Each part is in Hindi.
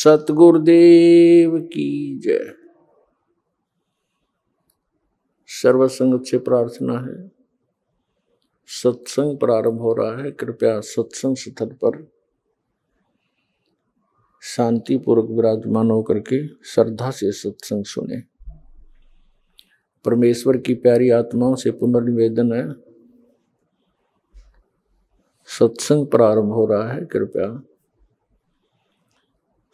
सतगुरुदेव की जय। सर्वसंगत से प्रार्थना है, सत्संग प्रारंभ हो रहा है। कृपया सत्संग स्थल पर शांतिपूर्वक विराजमान होकर के श्रद्धा से सत्संग सुने। परमेश्वर की प्यारी आत्माओं से पुनर्निवेदन है, सत्संग प्रारंभ हो रहा है। कृपया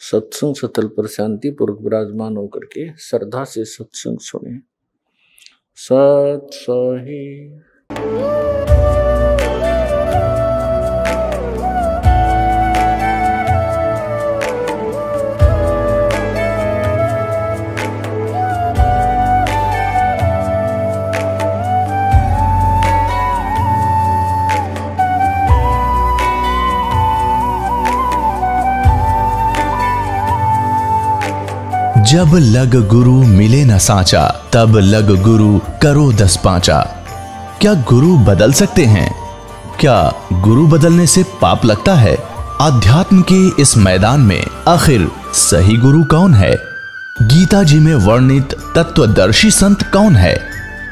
सत्संग स्थल पर शांतिपूर्वक विराजमान होकर के श्रद्धा से सत्संग सुने। सत सही। जब लग गुरु मिले न साचा, तब लग गुरु करो 10 पांचा। क्या गुरु बदल सकते हैं? क्या गुरु बदलने से पाप लगता है? अध्यात्म के इस मैदान में आखिर सही गुरु कौन है? गीता जी में वर्णित तत्वदर्शी संत कौन है?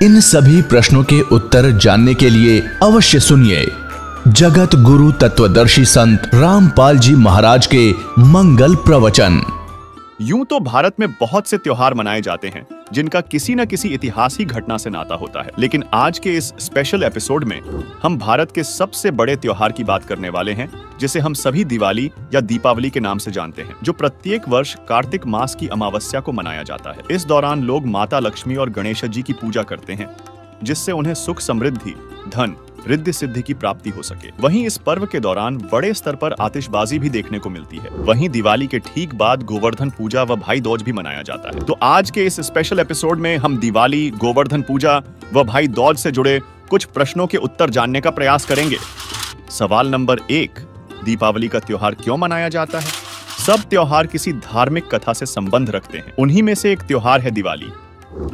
इन सभी प्रश्नों के उत्तर जानने के लिए अवश्य सुनिए जगत गुरु तत्वदर्शी संत रामपाल जी महाराज के मंगल प्रवचन। यूं तो भारत में बहुत से त्योहार मनाए जाते हैं जिनका किसी न किसी ऐतिहासिक घटना से नाता होता है, लेकिन आज के इस स्पेशल एपिसोड में हम भारत के सबसे बड़े त्योहार की बात करने वाले हैं, जिसे हम सभी दिवाली या दीपावली के नाम से जानते हैं, जो प्रत्येक वर्ष कार्तिक मास की अमावस्या को मनाया जाता है। इस दौरान लोग माता लक्ष्मी और गणेश जी की पूजा करते हैं, जिससे उन्हें सुख समृद्धि, धन, रिद्धि सिद्धि की प्राप्ति हो सके। वहीं इस पर्व के दौरान बड़े स्तर पर आतिशबाजी भी देखने को मिलती है। वहीं दिवाली के ठीक बाद गोवर्धन पूजा व भाई दूज भी मनाया जाता है। तो आज के इस स्पेशल एपिसोड में हम दिवाली, गोवर्धन पूजा व भाई दूज से जुड़े कुछ प्रश्नों के उत्तर जानने का प्रयास करेंगे। सवाल नंबर 1, दीपावली का त्योहार क्यों मनाया जाता है? सब त्योहार किसी धार्मिक कथा से संबंध रखते हैं। उन्हीं में से एक त्योहार है दिवाली,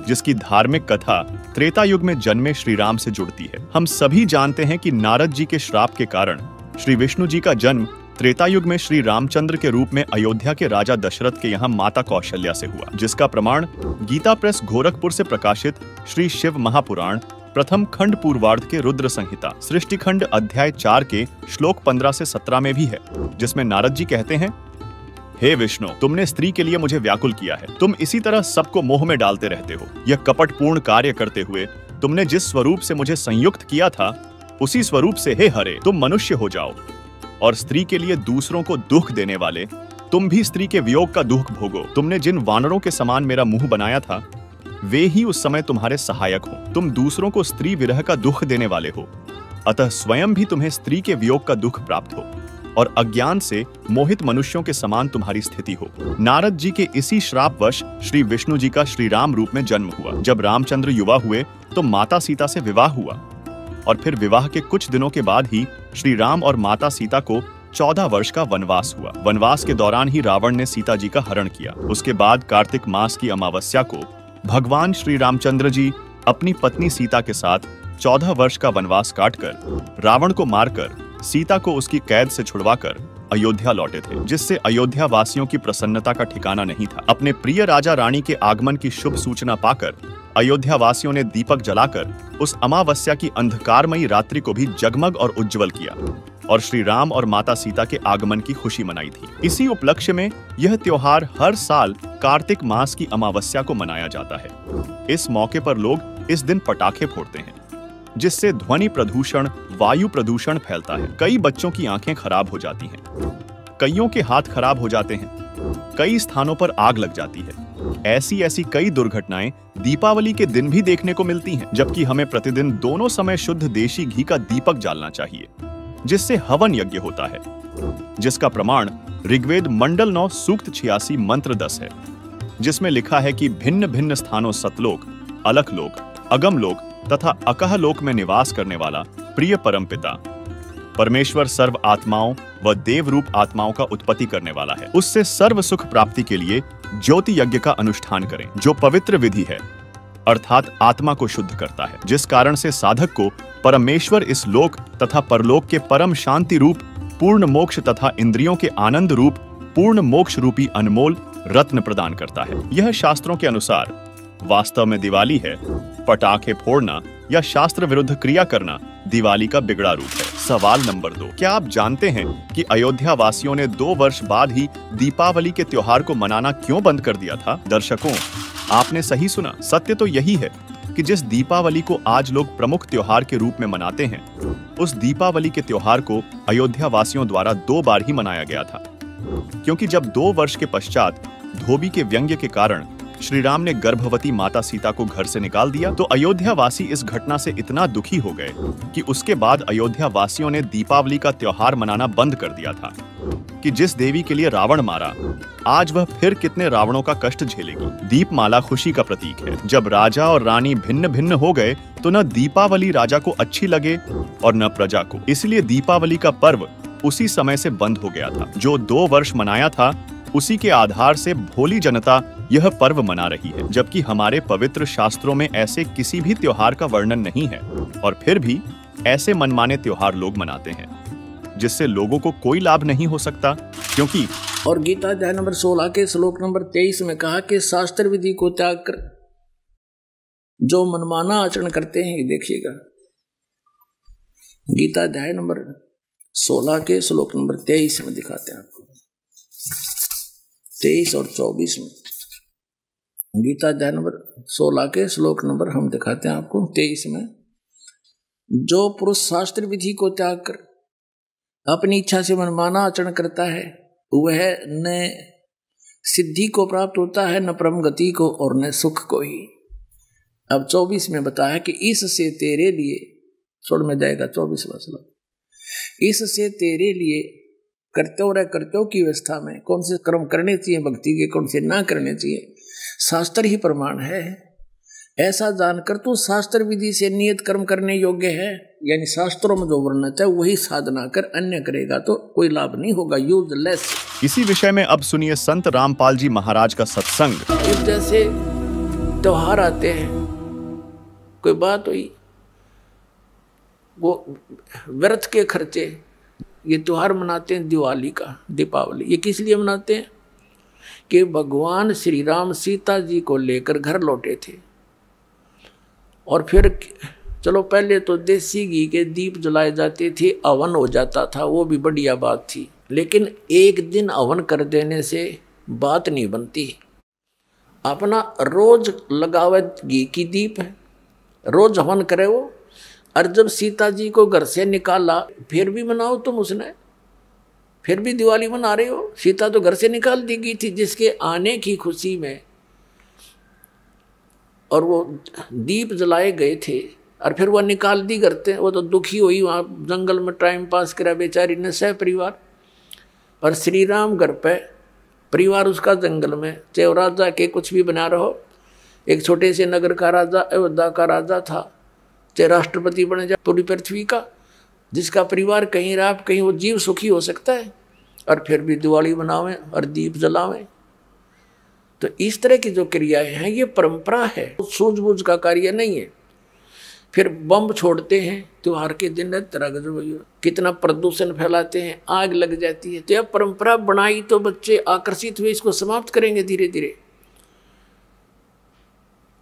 जिसकी धार्मिक कथा त्रेता युग में जन्मे श्री राम से जुड़ती है। हम सभी जानते हैं कि नारद जी के श्राप के कारण श्री विष्णु जी का जन्म त्रेता युग में श्री रामचंद्र के रूप में अयोध्या के राजा दशरथ के यहाँ माता कौशल्या से हुआ, जिसका प्रमाण गीता प्रेस गोरखपुर से प्रकाशित श्री शिव महापुराण प्रथम खंड पूर्वार्ध के रुद्र संहिता सृष्टि खंड अध्याय 4 के श्लोक 15 से 17 में भी है, जिसमें नारद जी कहते हैं, हे विष्णु, तुमने स्त्री के लिए मुझे व्याकुल किया है। तुम इसी तरह सबको मोह में डालते रहते हो। यह कपटपूर्ण कार्य करते हुए तुमने जिस स्वरूप से मुझे संयुक्त किया था, उसी स्वरूप से हे हरे तुम मनुष्य हो जाओ, और स्त्री के लिए दूसरों को दुख देने वाले तुम भी स्त्री के वियोग का दुख भोगो। तुमने जिन वानरों के समान मेरा मुंह बनाया था, वे ही उस समय तुम्हारे सहायक हो। तुम दूसरों को स्त्री विरह का दुख देने वाले हो, अतः स्वयं भी तुम्हें स्त्री के वियोग का दुख प्राप्त हो, और अज्ञान से मोहित मनुष्यों के समान तुम्हारी स्थिति हो। नारद जी के इसी श्रापवश श्री विष्णु जी का श्री राम रूप में जन्म हुआ। जब रामचंद्र युवा हुए तो माता सीता से विवाह हुआ, और फिर विवाह के कुछ दिनों के बाद ही श्री राम और माता सीता को 14 वर्ष का वनवास हुआ। वनवास के दौरान ही रावण ने सीता जी का हरण किया। उसके बाद कार्तिक मास की अमावस्या को भगवान श्री रामचंद्र जी अपनी पत्नी सीता के साथ 14 वर्ष का वनवास काटकर रावण को मारकर सीता को उसकी कैद से छुड़वाकर अयोध्या लौटे थे, जिससे अयोध्या वासियों की प्रसन्नता का ठिकाना नहीं था। अपने प्रिय राजा रानी के आगमन की शुभ सूचना पाकर अयोध्या वासियों ने दीपक जलाकर उस अमावस्या की अंधकारमयी रात्रि को भी जगमग और उज्जवल किया, और श्री राम और माता सीता के आगमन की खुशी मनाई थी। इसी उपलक्ष्य में यह त्योहार हर साल कार्तिक मास की अमावस्या को मनाया जाता है। इस मौके पर लोग इस दिन पटाखे फोड़ते हैं, जिससे ध्वनि प्रदूषण, वायु प्रदूषण फैलता है। कई बच्चों की आंखें खराब हो जाती हैं, कईयों के हाथ खराब हो जाते हैं, कई स्थानों पर आग लग जाती है। ऐसी कई दुर्घटनाएं दीपावली के दिन भी देखने को मिलती हैं, जबकि हमें प्रतिदिन दोनों समय शुद्ध देशी घी का दीपक जालना चाहिए, जिससे हवन यज्ञ होता है, जिसका प्रमाण ऋग्वेद मंडल 9 सूक्त 86 मंत्र 10 है, जिसमें लिखा है कि भिन्न भिन्न स्थानों सतलोक, अलखलोक, अगमलोक तथा अकह लोक में निवास करने वाला प्रिय परमपिता परमेश्वर सर्व आत्माओं व देव रूप आत्माओं का उत्पत्ति करने वाला है। उससे सर्व सुख प्राप्ति के लिए ज्योति यज्ञ का अनुष्ठान करें, जो पवित्र विधि है, अर्थात आत्मा को शुद्ध करता है, जिस कारण से साधक को परमेश्वर इस लोक तथा परलोक के परम शांति रूप, पूर्ण मोक्ष तथा इंद्रियों के आनंद रूप पूर्ण मोक्ष रूपी अनमोल रत्न प्रदान करता है। यह शास्त्रों के अनुसार वास्तव में दिवाली है, पटाखे फोड़ना या शास्त्र विरुद्ध क्रिया करना दिवाली का बिगड़ा रूप है। सवाल नंबर 2, क्या आप जानते हैं कि अयोध्या वासियों ने 2 वर्ष बाद ही दीपावली के त्योहार को मनाना क्यों बंद कर दिया था? दर्शकों, आपने सही सुना। सत्य तो यही है कि जिस दीपावली को आज लोग प्रमुख त्योहार के रूप में मनाते हैं, उस दीपावली के त्योहार को अयोध्या वासियों द्वारा 2 बार ही मनाया गया था। क्योंकि जब 2 वर्ष के पश्चात धोबी के व्यंग्य के कारण श्री राम ने गर्भवती माता सीता को घर से निकाल दिया, तो अयोध्या वासी इस घटना से इतना दुखी हो गए कि उसके बाद अयोध्या वासियों ने दीपावली का त्योहार मनाना बंद कर दिया था कि जिस देवी के लिए रावण मारा, आज वह फिर कितने रावणों का कष्ट झेलेगी। दीपमाला खुशी का प्रतीक है। जब राजा और रानी भिन्न भिन्न हो गए तो न दीपावली राजा को अच्छी लगे और न प्रजा को, इसलिए दीपावली का पर्व उसी समय से बंद हो गया था। जो 2 वर्ष मनाया था, उसी के आधार से भोली जनता यह पर्व मना रही है, जबकि हमारे पवित्र शास्त्रों में ऐसे किसी भी त्योहार का वर्णन नहीं है, और फिर भी ऐसे मनमाने त्योहार लोग मनाते हैं जिससे लोगों को कोई लाभ नहीं हो सकता। क्योंकि और गीता अध्याय नंबर 16 के श्लोक नंबर 23 में कहा कि शास्त्र विधि को त्याग कर जो मनमाना आचरण करते हैं, ये देखिएगा गीता अध्याय नंबर 16 के श्लोक नंबर 23 में दिखाते हैं आपको, 23 और 24 में। गीता अध्याय नंबर 16 के श्लोक नंबर हम दिखाते हैं आपको 23 में। जो पुरुष शास्त्र विधि को त्याग कर अपनी इच्छा से मनमाना आचरण करता है, वह न सिद्धि को प्राप्त होता है, न परम गति को, और न सुख को ही। अब 24 में बताया कि इससे तेरे लिए, छोड़ में जाएगा 24वां श्लोक, इससे तेरे लिए कर्तव्य की व्यवस्था में कौन से कर्म करने चाहिए भक्ति के, कौन से ना करने चाहिए, शास्त्र ही प्रमाण है। ऐसा जानकर तो शास्त्र विधि से नियत कर्म करने योग्य है, यानी शास्त्रों में जो वर्णित है वही साधना कर अन्य करेगा तो कोई लाभ नहीं होगा, यूजलेस। इसी विषय में अब सुनिए संत रामपाल जी महाराज का सत्संग। इस जैसे त्योहार आते हैं, कोई बात हुई, वो व्यर्थ के खर्चे, ये त्योहार मनाते हैं दिवाली का, दीपावली, ये किस लिए मनाते हैं कि भगवान श्री राम सीता जी को लेकर घर लौटे थे, और फिर चलो पहले तो देसी घी के दीप जलाए जाते थे, हवन हो जाता था, वो भी बढ़िया बात थी, लेकिन एक दिन हवन कर देने से बात नहीं बनती। अपना रोज लगावे घी की दीप है, रोज हवन करे वो, और जब सीता जी को घर से निकाला फिर भी मनाओ तुम, उसने फिर भी दिवाली मना रहे हो। सीता तो घर से निकाल दी गई थी जिसके आने की खुशी में, और वो दीप जलाए गए थे, और फिर वह निकाल दी करते, वो तो दुखी हुई, वहाँ जंगल में टाइम पास करा बेचारी ने सह परिवार। और श्री राम घर पे परिवार उसका जंगल में, चाहे राजा के कुछ भी बना रहो, एक छोटे से नगर का राजा, अयोध्या का राजा था, चाहे राष्ट्रपति बने जाए पूरी पृथ्वी का, जिसका परिवार कहीं रहा कहीं वो जीव सुखी हो सकता है, और फिर भी दिवाली मनावें और दीप जलावें। तो इस तरह की जो क्रियाएं हैं ये परंपरा है, सूझबूझ का कार्य नहीं है। फिर बम छोड़ते हैं त्योहार के दिन, कितना प्रदूषण फैलाते हैं, आग लग जाती है। तो यह परंपरा बनाई तो बच्चे आकर्षित हुए, इसको समाप्त करेंगे धीरे धीरे।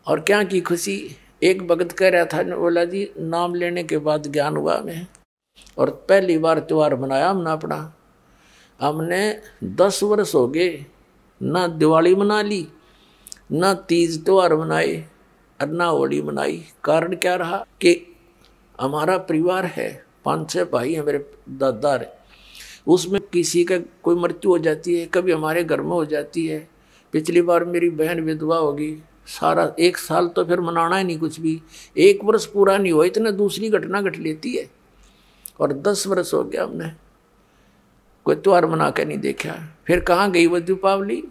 और क्या की खुशी, एक भगत कह रहा था, बोला जी नाम लेने के बाद ज्ञान हुआ हमें, और पहली बार त्योहार मनाया हमने अपना। हमने 10 वर्ष हो गए ना दिवाली मना ली, ना तीज त्योहार मनाए, और ना होली मनाई। कारण क्या रहा कि हमारा परिवार है, 5-6 भाई हैं, मेरे दादा है, उसमें किसी का कोई मृत्यु हो जाती है, कभी हमारे घर में हो जाती है। पिछली बार मेरी बहन विधवा होगी, सारा 1 साल तो फिर मनाना ही नहीं कुछ भी, 1 वर्ष पूरा नहीं हुआ इतना दूसरी घटना घट लेती है। और 10 वर्ष हो गया हमने कोई त्योहार मना के नहीं देखा। फिर कहाँ गई वो दीपावली?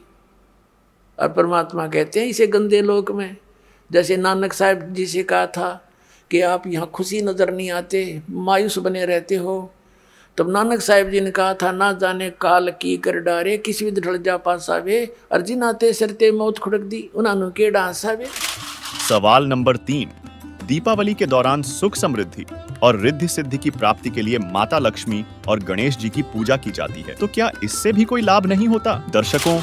और परमात्मा कहते हैं इसे गंदे लोक में, जैसे नानक साहब जी से कहा था कि आप यहाँ खुशी नजर नहीं आते, मायूस बने रहते हो। तब नानक साहब जी ने कहा था, ना जाने काल की कर डारे, किसी भी ढल जा पासावे, अर्जिन आते सरते मौत खुड़क दी, उन्होंने के डांसावे। सवाल नंबर 3, दीपावली के दौरान सुख समृद्धि और रिद्धि सिद्धि की प्राप्ति के लिए माता लक्ष्मी और गणेश जी की पूजा की जाती है। तो क्या इससे भी कोई लाभ नहीं होता? दर्शकों,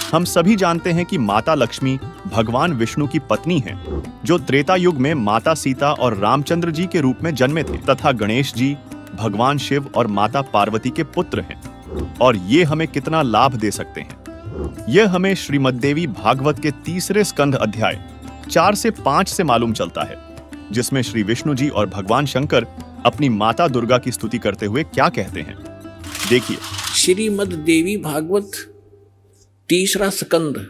हम सभी जानते हैं कि माता लक्ष्मी भगवान विष्णु की पत्नी हैं, जो त्रेता युग में माता सीता और रामचंद्र जी के रूप में जन्मे थे, तथा गणेश जी भगवान शिव और माता पार्वती के पुत्र हैं। और ये हमें कितना लाभ दे सकते हैं, यह हमें श्रीमद्देवी भागवत के 3 स्कंध अध्याय 4 से 5 से मालूम चलता है, जिसमें श्री विष्णु जी और भगवान शंकर अपनी माता दुर्गा की स्तुति करते हुए क्या कहते हैं, देखिए। श्रीमद्देवी भागवत 3 स्कंध।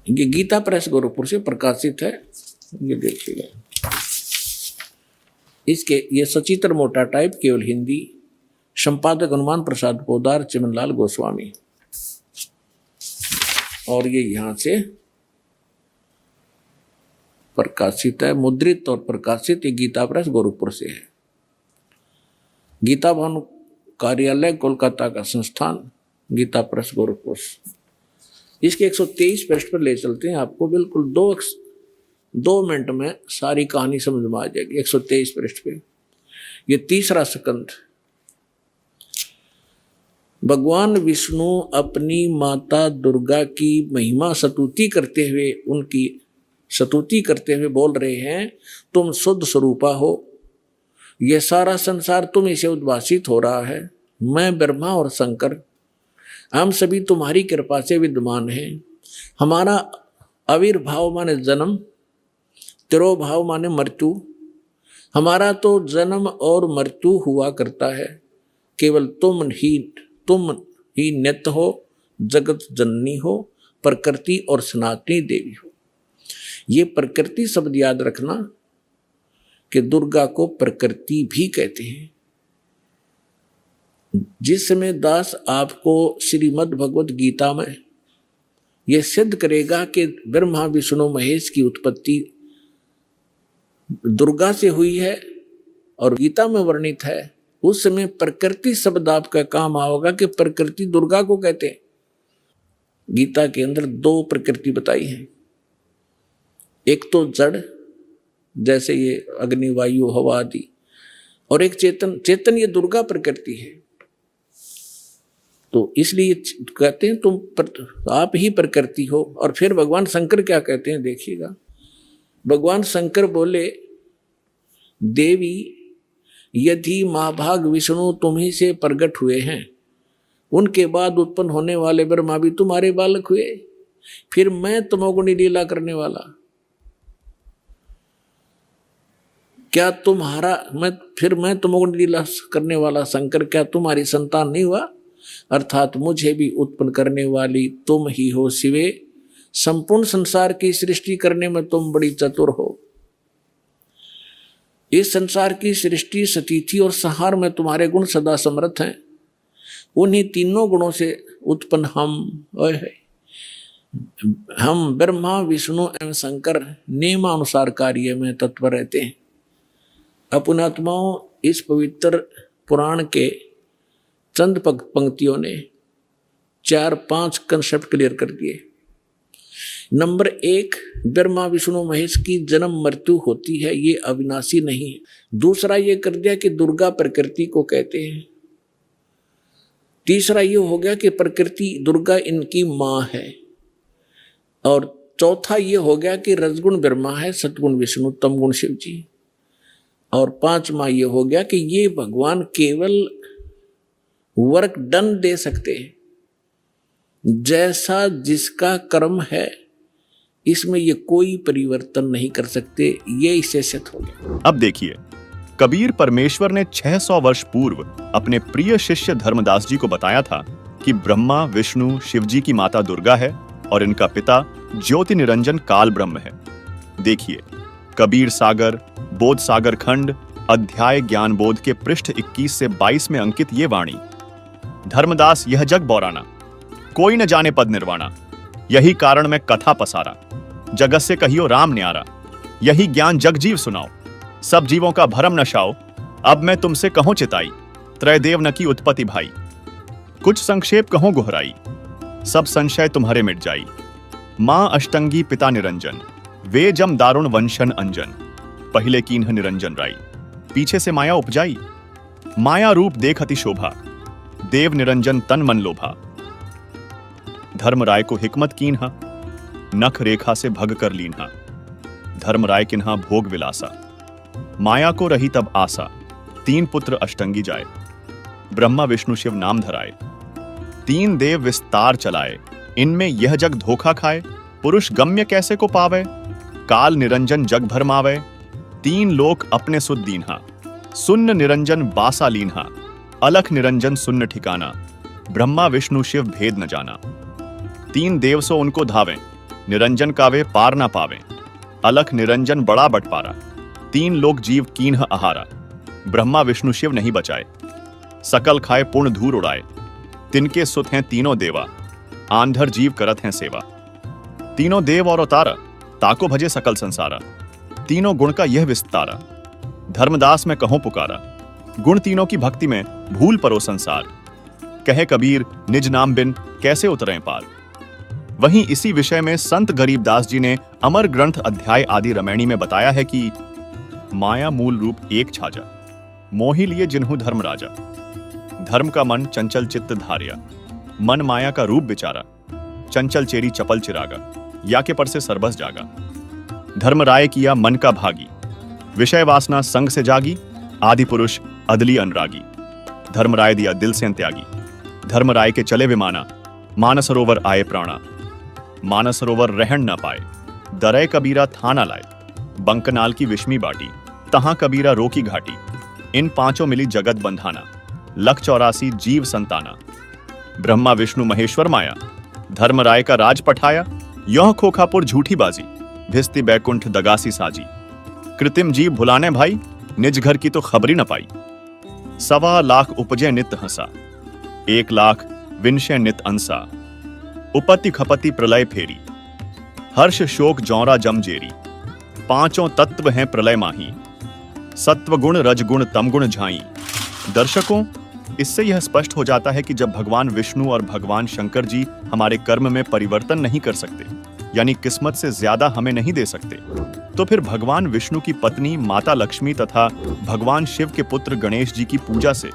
ये गीता प्रेस गोरखपुर से प्रकाशित है, ये देखिएगा। इसके ये सचित्र मोटा टाइप, केवल हिंदी, संपादक हनुमान प्रसाद पोदार, चिमनलाल गोस्वामी। और ये यहां से प्रकाशित है, मुद्रित और प्रकाशित ये गीता प्रेस गोरखपुर से है। गीता भवन कार्यालय कोलकाता का संस्थान, गीता प्रेस गोरखपुर। इसके 123 पृष्ठ पर ले चलते हैं आपको, बिल्कुल 2 मिनट में सारी कहानी समझ में आ जाएगी। 123 पृष्ठ पे ये 3 स्कंध। भगवान विष्णु अपनी माता दुर्गा की महिमा स्तुति करते हुए, उनकी स्तुति करते हुए बोल रहे हैं, तुम शुद्ध स्वरूपा हो, यह सारा संसार तुम से उद्भासित हो रहा है। मैं ब्रह्मा और शंकर, हम सभी तुम्हारी कृपा से विद्यमान हैं। हमारा आविर्भाव माने जन्म, तिरोभाव माने मृत्यु। हमारा तो जन्म और मृत्यु हुआ करता है, केवल तुम ही नित्य हो, जगत जननी हो, प्रकृति और सनातनी देवी हो। ये प्रकृति शब्द याद रखना कि दुर्गा को प्रकृति भी कहते हैं। जिस समय दास आपको श्रीमद् भगवत गीता में यह सिद्ध करेगा कि ब्रह्मा विष्णु महेश की उत्पत्ति दुर्गा से हुई है और गीता में वर्णित है, उस समय प्रकृति शब्द आपका काम आओगा कि प्रकृति दुर्गा को कहते हैं। गीता के अंदर 2 प्रकृति बताई है, एक तो जड़ जैसे ये अग्नि वायु हवा आदि, और एक चेतन ये दुर्गा प्रकृति है। तो इसलिए कहते हैं आप ही प्रकृति हो। और फिर भगवान शंकर क्या कहते हैं, देखिएगा। भगवान शंकर बोले, देवी यदि महाभाग विष्णु तुम्ही से प्रकट हुए हैं, उनके बाद उत्पन्न होने वाले ब्रह्मा भी तुम्हारे बालक हुए, फिर मैं तमोगुणी लीला करने वाला, क्या मैं तमोगुणी लीला करने वाला शंकर क्या तुम्हारी संतान नहीं हुआ? अर्थात मुझे भी उत्पन्न करने वाली तुम ही हो शिवे। संपूर्ण संसार की सृष्टि करने में तुम बड़ी चतुर हो। इस संसार की सृष्टि, स्थिति और संहार में तुम्हारे गुण सदा समर्थ हैं। उन्हीं तीनों गुणों से उत्पन्न हम ब्रह्मा विष्णु एवं शंकर नियमानुसार कार्य में तत्पर रहते हैं। अपनात्माओं, इस पवित्र पुराण के चंद पंक्तियों ने 4-5 कंसेप्ट क्लियर कर दिए। नंबर 1, ब्रह्मा विष्णु महेश की जन्म मृत्यु होती है, ये अविनाशी नहीं है। दूसरा ये कर दिया कि दुर्गा प्रकृति को कहते हैं। तीसरा ये हो गया कि प्रकृति दुर्गा इनकी माँ है। और चौथा ये हो गया कि रजगुण ब्रह्मा है, सतगुण विष्णु, तमगुण शिव जी। और 5वां ये हो गया कि ये भगवान केवल वर्क डन दे सकते हैं, जैसा जिसका कर्म है इसमें ये कोई परिवर्तन नहीं कर सकते। ये इससे सिद्ध हो गया। अब देखिए, कबीर परमेश्वर ने 600 वर्ष पूर्व अपने प्रिय शिष्य धर्मदास जी को बताया था कि ब्रह्मा विष्णु शिव जी की माता दुर्गा है और इनका पिता ज्योति निरंजन काल ब्रह्म है। देखिए, कबीर सागर बोध सागर खंड अध्याय ज्ञान बोध के पृष्ठ 21 से 22 में अंकित ये वाणी, धर्मदास यह जग बौराना, कोई न जाने पद निर्वाणा, यही कारण मैं कथा पसारा, जगत से कहियो राम न्यारा, यही ज्ञान जग जीव सुनाओ, सब जीवों का भरम नशाओ, अब मैं तुमसे कहूं चिताई, त्रयदेव न की उत्पत्ति भाई, कुछ संक्षेप कहूं गोहराई, सब संशय तुम्हारे मिट जाई। मां अष्टंगी पिता निरंजन, वे जम दारुण वंशन अंजन। पहले कीन्ह निरंजन राई, पीछे से माया उपजाई। माया रूप देख अति शोभा, देव निरंजन तन मन लोभा। धर्मराय को हिकमत कीन्हा, नख रेखा से भग कर लीन्हा। धर्मराय किन्हा भोग विलासा, माया को रही तब आशा। 3 पुत्र अष्टंगी जाए, ब्रह्मा विष्णु शिव नाम धराए। 3 देव विस्तार चलाए, इनमें यह जग धोखा खाए। पुरुष गम्य कैसे को पावे, काल निरंजन जग भरमावे। 3 लोक अपने सुध दीन्हा, सुन्न निरंजन बासा लीन्हा। अलख निरंजन सुन्न ठिकाना, ब्रह्मा विष्णु शिव भेद न जाना। 3 देव सो उनको धावें, निरंजन कावे पार ना पावे। अलख निरंजन बड़ा बटपारा, 3 लोक जीव कीन्ह आहारा। ब्रह्मा विष्णु शिव नहीं बचाए, सकल खाए पूर्ण धूर उड़ाए। तिनके सुत हैं तीनों देवा, आंधर जीव करत हैं सेवा। तीनों देव और अवतारा, ताको भजे सकल संसारा। तीनों गुण का यह विस्तारा, धर्मदास में कहों पुकारा। गुण तीनों की भक्ति में भूल परो संसार। कहे कबीर निज नाम बिन कैसे उतरें पार। वहीं इसी विषय में संत गरीबदास जी ने अमर ग्रंथ अध्याय आदि रमैणी में बताया है कि माया मूल रूप एक छाजा, मोहि लिए जिन्हु धर्म राजा। धर्म का मन चंचल चित्त धारिया, मन माया का रूप बिचारा। चंचल चेरी चपल चिरागा, या के पर से सरबस जागा। धर्म राय किया मन का भागी, विषय वासना संग से जागी। आदि पुरुष अदली अनुरागी, धर्म राय दिया दिल से त्यागी। धर्म राय के चले विमाना, मानसरोवर आए प्राणा। मानसरोवर रहन न पाए, दरय कबीरा था न लाए। बंकनाल की विषमी बाटी, तहां कबीरा रोकी घाटी। इन 5 मिली जगत बंधाना, लख 84 जीव संताना। ब्रह्मा विष्णु महेश्वर माया, धर्म राय का राज पठाया। यह खोखापुर झूठी बाजी, भिस्ती बैकुंठ दगासी साजी। कृत्रिम जीव भुलाने भाई, निज घर की तो खबरी न पाई। 1.25 लाख उपजे नित हंसा, 1 लाख विनशय नित अंसा। उपति खपति प्रलय फेरी, हर्ष शोक जौरा जम जेरी। 5 तत्व हैं प्रलय माही, सत्व गुण रजगुण तमगुण झाई। दर्शकों, इससे यह स्पष्ट हो जाता है कि जब भगवान विष्णु और भगवान शंकर जी हमारे कर्म में परिवर्तन नहीं कर सकते, यानी किस्मत से ज्यादा हमें नहीं दे सकते, तो फिर भगवान विष्णु की पत्नी माता लक्ष्मी तथा भगवान शिव के पुत्र गणेश जी की पूजा से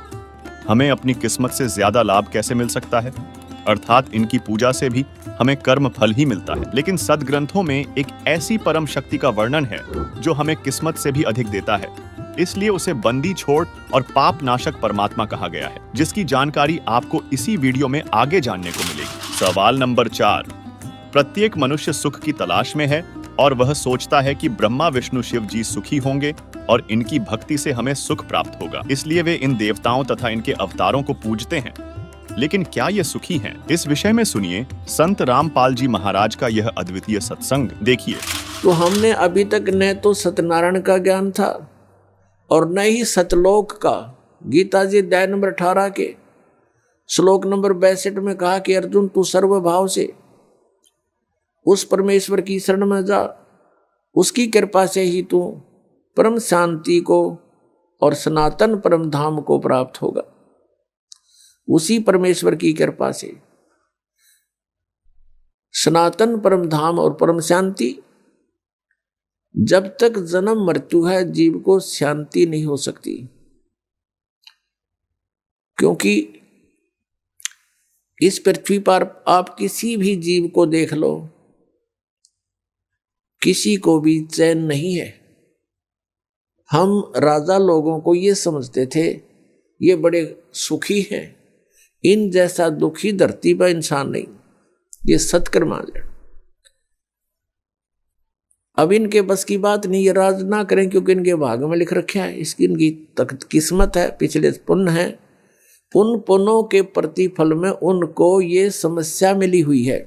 हमें अपनी किस्मत से ज्यादा लाभ कैसे मिल सकता है। अर्थात इनकी पूजा से भी हमें कर्म फल ही मिलता है। लेकिन सदग्रंथों में एक ऐसी परम शक्ति का वर्णन है जो हमें किस्मत से भी अधिक देता है, इसलिए उसे बंदी छोड़ और पाप नाशक परमात्मा कहा गया है, जिसकी जानकारी आपको इसी वीडियो में आगे जानने को मिलेगी। सवाल नंबर 4, प्रत्येक मनुष्य सुख की तलाश में है और वह सोचता है कि ब्रह्मा विष्णु शिव जी सुखी होंगे और इनकी भक्ति से हमें सुख प्राप्त होगा, इसलिए वे इन देवताओं तथा इनके अवतारों को पूजते हैं। लेकिन क्या ये सुखी हैं? इस विषय में सुनिए संत रामपाल जी महाराज का यह अद्वितीय सत्संग। देखिए, तो हमने अभी तक न तो सत्यनारायण का ज्ञान था और न ही सतलोक का। गीता जी अध्याय नंबर 18 के श्लोक नंबर 62 में कहा कि अर्जुन तू सर्वभाव से उस परमेश्वर की शरण में जा, उसकी कृपा से ही तू परम शांति को और सनातन परम धाम को प्राप्त होगा। उसी परमेश्वर की कृपा से सनातन परम धाम और परम शांति। जब तक जन्म मृत्यु है जीव को शांति नहीं हो सकती, क्योंकि इस पृथ्वी पर आप किसी भी जीव को देख लो, किसी को भी चैन नहीं है। हम राजा लोगों को ये समझते थे ये बड़े सुखी हैं, इन जैसा दुखी धरती पर इंसान नहीं। ये सत्कर मान लें। अब इनके बस की बात नहीं, ये राज ना करें, क्योंकि इनके भाग में लिख रखे है, इसकी इनकी किस्मत है, पिछले पुण्य है। उन पुण्यों के प्रतिफल में उनको ये समस्या मिली हुई है।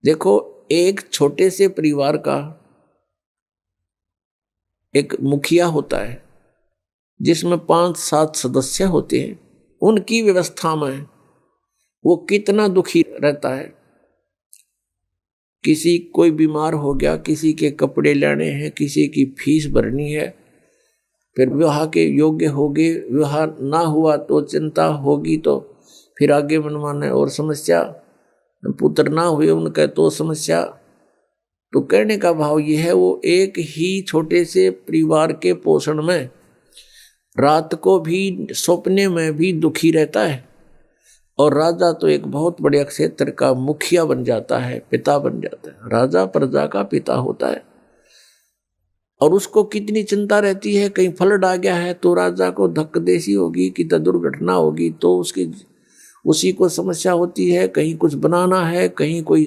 देखो, एक छोटे से परिवार का एक मुखिया होता है जिसमें 5-7 सदस्य होते हैं। उनकी व्यवस्था में वो कितना दुखी रहता है। किसी कोई बीमार हो गया, किसी के कपड़े लेने हैं, किसी की फीस भरनी है, फिर विवाह के योग्य हो गए, विवाह ना हुआ तो चिंता होगी, तो फिर आगे मनमाने और समस्या, पुत्र ना हुए उनका तो समस्या। तो कहने का भाव यह है, वो एक ही छोटे से परिवार के पोषण में रात को भी सपने में भी दुखी रहता है, और राजा तो एक बहुत बड़े क्षेत्र का मुखिया बन जाता है, पिता बन जाता है। राजा प्रजा का पिता होता है, और उसको कितनी चिंता रहती है, कहीं फ्लड आ गया है तो राजा को धक्कदेसी होगी कि दुर्घटना होगी तो उसी को समस्या होती है, कहीं कुछ बनाना है, कहीं कोई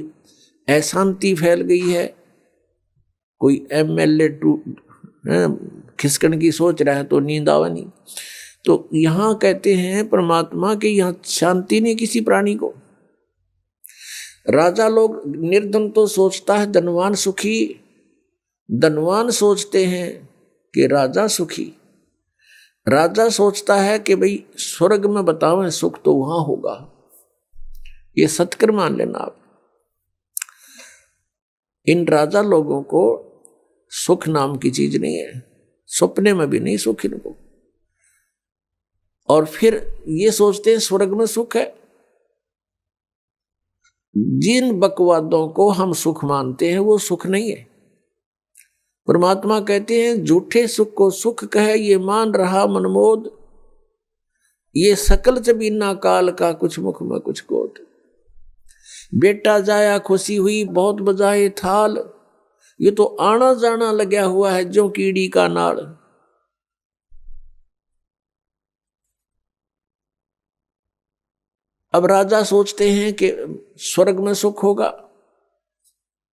अशांति फैल गई है, कोई एमएलए खिसकन की सोच रहा है तो नींद आवनी। तो यहां कहते हैं परमात्मा कि यहां शांति नहीं किसी प्राणी को। राजा लोग निर्धन तो सोचता है धनवान सुखी, धनवान सोचते हैं कि राजा सुखी। राजा सोचता है कि भाई स्वर्ग में बताओ सुख तो वहां होगा, ये सत्कर मान लेना आप। इन राजा लोगों को सुख नाम की चीज नहीं है, सपने में भी नहीं सुख इनको। और फिर ये सोचते हैं स्वर्ग में सुख है। जिन बकवादों को हम सुख मानते हैं वो सुख नहीं है। परमात्मा कहते हैं झूठे सुख को सुख कहे, ये मान रहा मनमोद, ये सकल जबीना काल का कुछ मुख में कुछ कोट। बेटा जाया खुशी हुई बहुत बजाए थाल, ये तो आना जाना लगा हुआ है जो कीड़ी का नाड़। अब राजा सोचते हैं कि स्वर्ग में सुख होगा।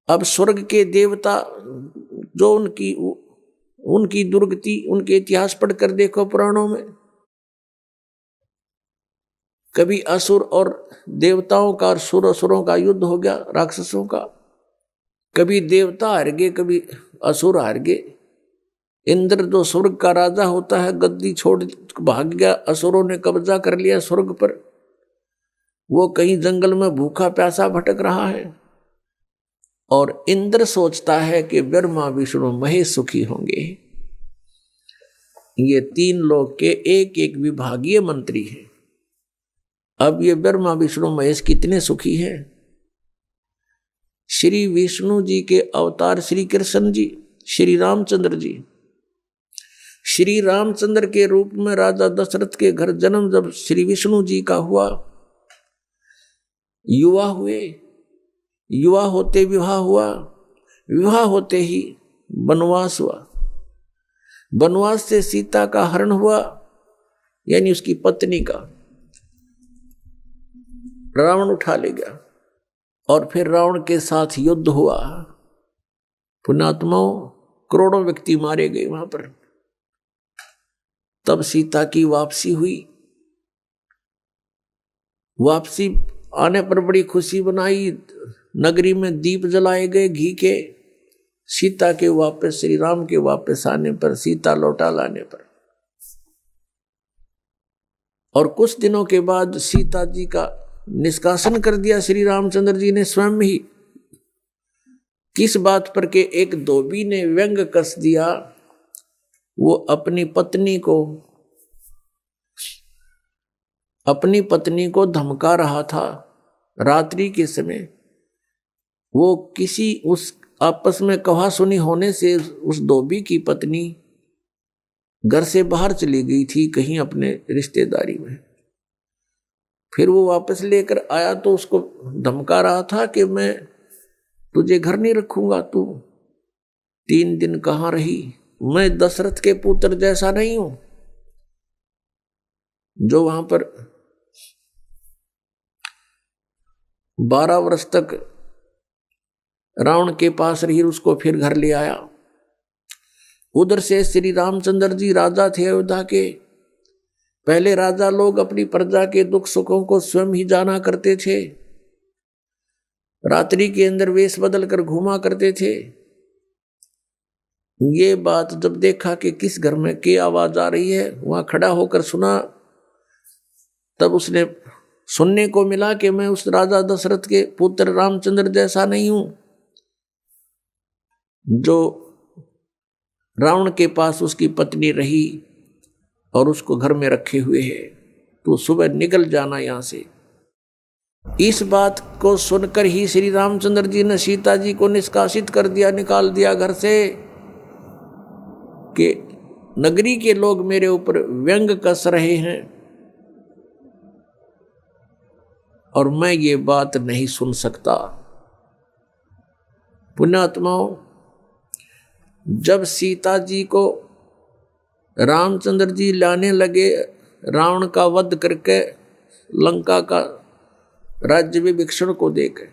अब स्वर्ग के देवता जो उनकी दुर्गति, उनके इतिहास पढ़कर देखो पुराणों में, कभी असुर और देवताओं का और असुरों का युद्ध हो गया, राक्षसों का। कभी देवता हार गए, कभी असुर हार गए। इंद्र जो स्वर्ग का राजा होता है गद्दी छोड़ भाग गया, असुरों ने कब्जा कर लिया स्वर्ग पर। वो कहीं जंगल में भूखा प्यासा भटक रहा है, और इंद्र सोचता है कि ब्रह्मा विष्णु महेश सुखी होंगे। ये तीन लोग के एक एक विभागीय मंत्री हैं। अब ये ब्रह्मा विष्णु महेश कितने सुखी हैं। श्री विष्णु जी के अवतार श्री कृष्ण जी, श्री रामचंद्र जी, श्री रामचंद्र के रूप में राजा दशरथ के घर जन्म जब श्री विष्णु जी का हुआ, युवा हुए, युवा होते विवाह हुआ, विवाह होते ही वनवास हुआ, वनवास से सीता का हरण हुआ, यानी उसकी पत्नी का रावण उठा ले गया, और फिर रावण के साथ युद्ध हुआ। पुण्यात्माओं करोड़ों व्यक्ति मारे गए वहां पर। तब सीता की वापसी हुई। वापसी आने पर बड़ी खुशी बनाई, नगरी में दीप जलाए गए घी के। सीता के वापस, श्री राम के वापस आने पर, सीता लौटा लाने पर, और कुछ दिनों के बाद सीता जी का निष्कासन कर दिया श्री रामचंद्र जी ने स्वयं ही। किस बात पर के एक धोबी ने व्यंग कस दिया, वो अपनी पत्नी को धमका रहा था रात्रि के समय। वो किसी उस आपस में कहा सुनी होने से उस धोबी की पत्नी घर से बाहर चली गई थी कहीं अपने रिश्तेदारी में। फिर वो वापस लेकर आया तो उसको धमका रहा था कि मैं तुझे घर नहीं रखूंगा, तू 3 दिन कहाँ रही, मैं दशरथ के पुत्र जैसा नहीं हूं जो वहां पर 12 वर्ष तक रावण के पास रही, उसको फिर घर ले आया। उधर से श्री रामचंद्र जी राजा थे अयोध्या के। पहले राजा लोग अपनी प्रजा के दुख सुखों को स्वयं ही जाना करते थे, रात्रि के अंदर वेश बदल कर घूमा करते थे। ये बात जब देखा कि किस घर में क्या आवाज आ रही है, वहां खड़ा होकर सुना, तब उसने सुनने को मिला कि मैं उस राजा दशरथ के पुत्र रामचंद्र जैसा नहीं हूं जो रावण के पास उसकी पत्नी रही और उसको घर में रखे हुए है। तो सुबह निकल जाना यहां से, इस बात को सुनकर ही श्री रामचंद्र जी ने सीता जी को निष्कासित कर दिया, निकाल दिया घर से, कि नगरी के लोग मेरे ऊपर व्यंग कस रहे हैं और मैं ये बात नहीं सुन सकता। पुण्यात्माओं, जब सीता जी को रामचंद्र जी लाने लगे, रावण का वध करके लंका का राज्य विभीषण को देकर,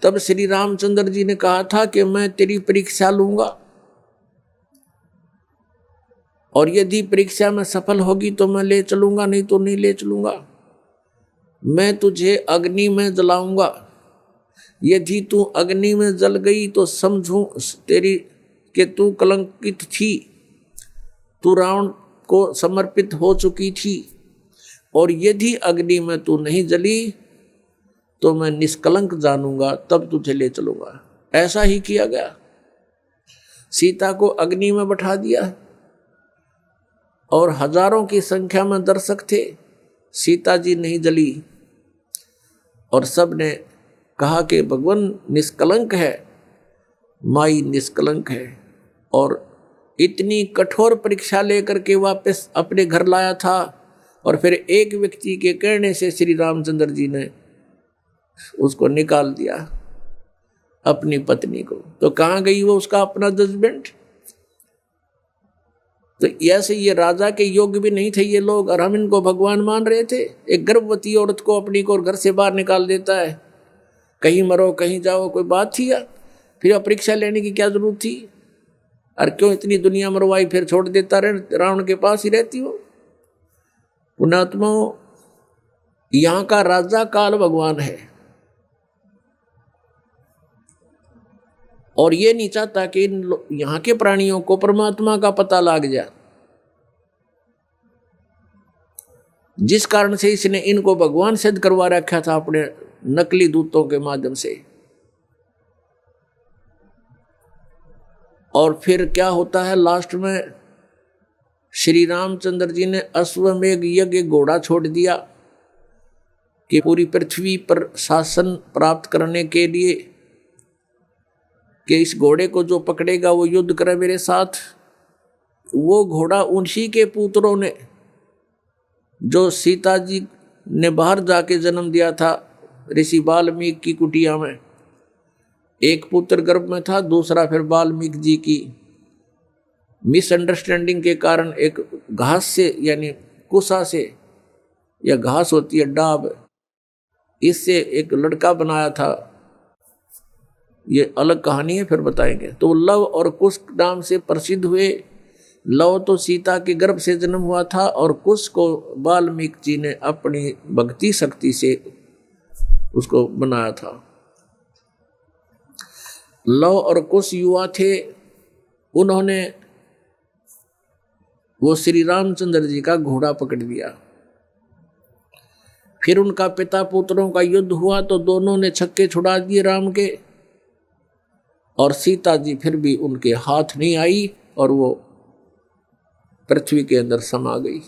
तब श्री रामचंद्र जी ने कहा था कि मैं तेरी परीक्षा लूंगा और यदि परीक्षा में सफल होगी तो मैं ले चलूंगा, नहीं तो नहीं ले चलूंगा। मैं तुझे अग्नि में जलाऊंगा, यदि तू अग्नि में जल गई तो समझूं तेरी कि तू कलंकित थी, तू रावण को समर्पित हो चुकी थी, और यदि अग्नि में तू नहीं जली तो मैं निष्कलंक जानूंगा, तब तुझे ले चलूंगा। ऐसा ही किया गया, सीता को अग्नि में बैठा दिया और हजारों की संख्या में दर्शक थे, सीता जी नहीं जली और सब ने कहा कि भगवान निष्कलंक है, माई निष्कलंक है। और इतनी कठोर परीक्षा लेकर के वापस अपने घर लाया था और फिर एक व्यक्ति के कहने से श्री रामचंद्र जी ने उसको निकाल दिया, अपनी पत्नी को। तो कहाँ गई वो उसका अपना जजमेंट? तो ऐसे ये राजा के योग्य भी नहीं थे ये लोग, और हम इनको भगवान मान रहे थे। एक गर्भवती औरत को अपनी को घर से बाहर निकाल देता है, कहीं मरो कहीं जाओ, कोई बात थी या? फिर परीक्षा लेने की क्या जरूरत थी? और क्यों इतनी दुनिया मरवाई, फिर छोड़ देता रहे, रावण के पास ही रहती हो। पुण्यात्माओं, यहाँ का राजा काल भगवान है और ये नहीं चाहता कि यहाँ के प्राणियों को परमात्मा का पता लग जाए, जिस कारण से इसने इनको भगवान सिद्ध करवा रखा था अपने नकली दूतों के माध्यम से। और फिर क्या होता है लास्ट में, श्री रामचंद्र जी ने अश्वमेघ यज्ञ घोड़ा छोड़ दिया कि पूरी पृथ्वी पर शासन प्राप्त करने के लिए, कि इस घोड़े को जो पकड़ेगा वो युद्ध करे मेरे साथ। वो घोड़ा उन्हीं के पुत्रों ने, जो सीता जी ने बाहर जाके जन्म दिया था ऋषि वाल्मीकि की कुटिया में, एक पुत्र गर्भ में था, दूसरा फिर वाल्मीकि जी की मिसअंडरस्टैंडिंग के कारण एक घास से, यानी कुसा से, या घास होती है डाब, इससे एक लड़का बनाया था। ये अलग कहानी है, फिर बताएंगे। तो लव और कुश नाम से प्रसिद्ध हुए। लव तो सीता के गर्भ से जन्म हुआ था और कुश को वाल्मीकि जी ने अपनी भक्ति शक्ति से उसको बनाया था। लव और कुश युवा थे, उन्होंने वो श्री रामचंद्र जी का घोड़ा पकड़ लिया। फिर उनका पिता पुत्रों का युद्ध हुआ तो दोनों ने छक्के छुड़ा दिए राम के, और सीता जी फिर भी उनके हाथ नहीं आई और वो पृथ्वी के अंदर समा गई।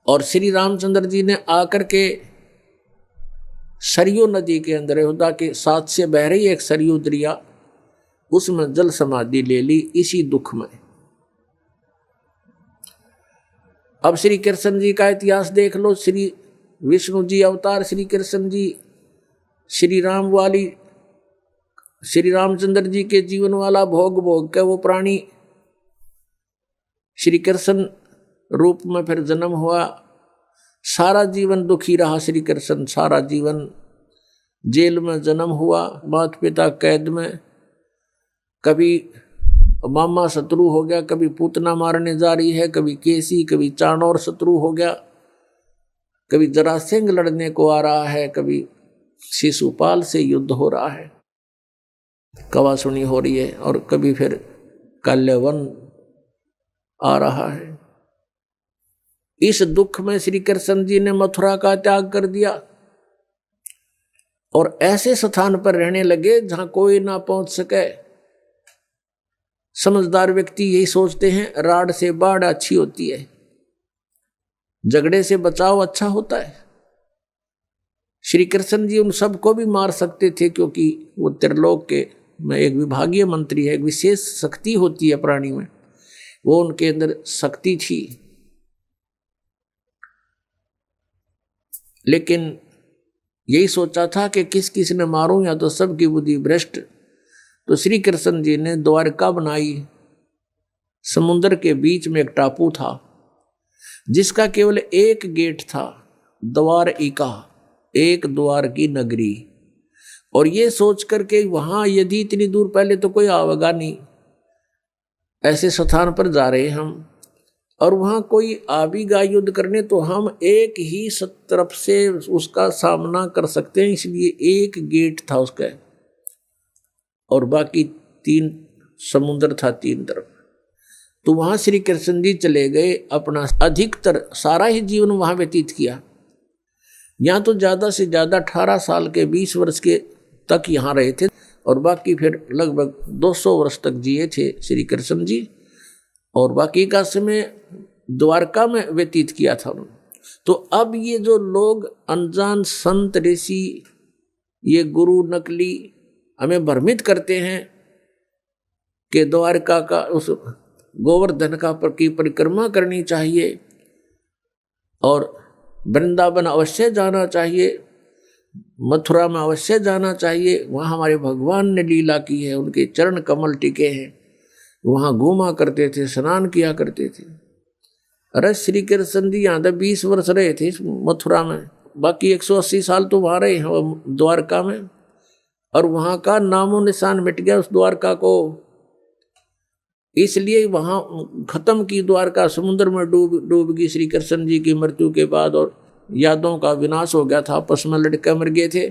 और श्री रामचंद्र जी ने आकर के सरयू नदी के अंदर, अयोध्या के साथ से बह रही एक सरयू दरिया, उसमें जल समाधि ले ली इसी दुख में। अब श्री कृष्ण जी का इतिहास देख लो। श्री विष्णु जी अवतार श्री कृष्ण जी, श्री राम वाली, श्री रामचंद्र जी के जीवन वाला भोग भोग के वो प्राणी श्री कृष्ण रूप में फिर जन्म हुआ। सारा जीवन दुखी रहा श्री कृष्ण, सारा जीवन जेल में जन्म हुआ, माता पिता कैद में, कभी मामा शत्रु हो गया, कभी पूतना मारने जा रही है, कभी केसी, कभी चाणौर शत्रु हो गया, कभी जरासिंह लड़ने को आ रहा है, कभी शिशुपाल से युद्ध हो रहा है, कवासुनी हो रही है, और कभी फिर काल्यवन आ रहा है। इस दुख में श्री कृष्ण जी ने मथुरा का त्याग कर दिया और ऐसे स्थान पर रहने लगे जहां कोई ना पहुंच सके। समझदार व्यक्ति यही सोचते हैं, राड़ से बाढ़ अच्छी होती है, झगड़े से बचाव अच्छा होता है। श्री कृष्ण जी उन सबको भी मार सकते थे, क्योंकि वो त्रिलोक के में एक विभागीय मंत्री है, एक विशेष शक्ति होती है प्राणी में, वो उनके अंदर शक्ति थी। लेकिन यही सोचा था कि किस किस ने मारूं, या तो सबकी बुद्धि भ्रष्ट। तो श्री कृष्ण जी ने द्वारका बनाई। समुद्र के बीच में एक टापू था जिसका केवल एक गेट था, द्वारिका, एक द्वार की नगरी। और ये सोच करके वहां यदि इतनी दूर पहले तो कोई आवेगा नहीं, ऐसे स्थान पर जा रहे हम, और वहां कोई आवेगा युद्ध करने तो हम एक ही तरफ से उसका सामना कर सकते हैं, इसलिए एक गेट था उसका, और बाकी 3 समुद्र था 3 तरफ। तो वहां श्री कृष्ण जी चले गए, अपना अधिकतर सारा ही जीवन वहां व्यतीत किया। यहाँ तो ज़्यादा से ज़्यादा 18 साल के 20 वर्ष के तक यहाँ रहे थे, और बाकी फिर लगभग 200 वर्ष तक जिए थे श्री कृष्ण जी, और बाकी का समय द्वारका में व्यतीत किया था उन्होंने। तो अब ये जो लोग अनजान संत ऋषि, ये गुरु नकली हमें भ्रमित करते हैं कि द्वारका का उस गोवर्धन का की परिक्रमा करनी चाहिए और वृंदावन अवश्य जाना चाहिए, मथुरा में अवश्य जाना चाहिए, वहाँ हमारे भगवान ने लीला की है, उनके चरण कमल टिके हैं, वहाँ घूमा करते थे, स्नान किया करते थे। अरे श्री कृष्ण जी यहाँ 20 वर्ष रहे थे मथुरा में, बाकी 180 साल तो वहाँ रहे हैं द्वारका में, और वहाँ का नामो निशान मिट गया उस द्वारका को। इसलिए वहाँ खत्म की द्वारका, समुद्र में डूब गई श्री कृष्ण जी की मृत्यु के बाद, और यादों का विनाश हो गया था, आपस में लड़के मर गए थे,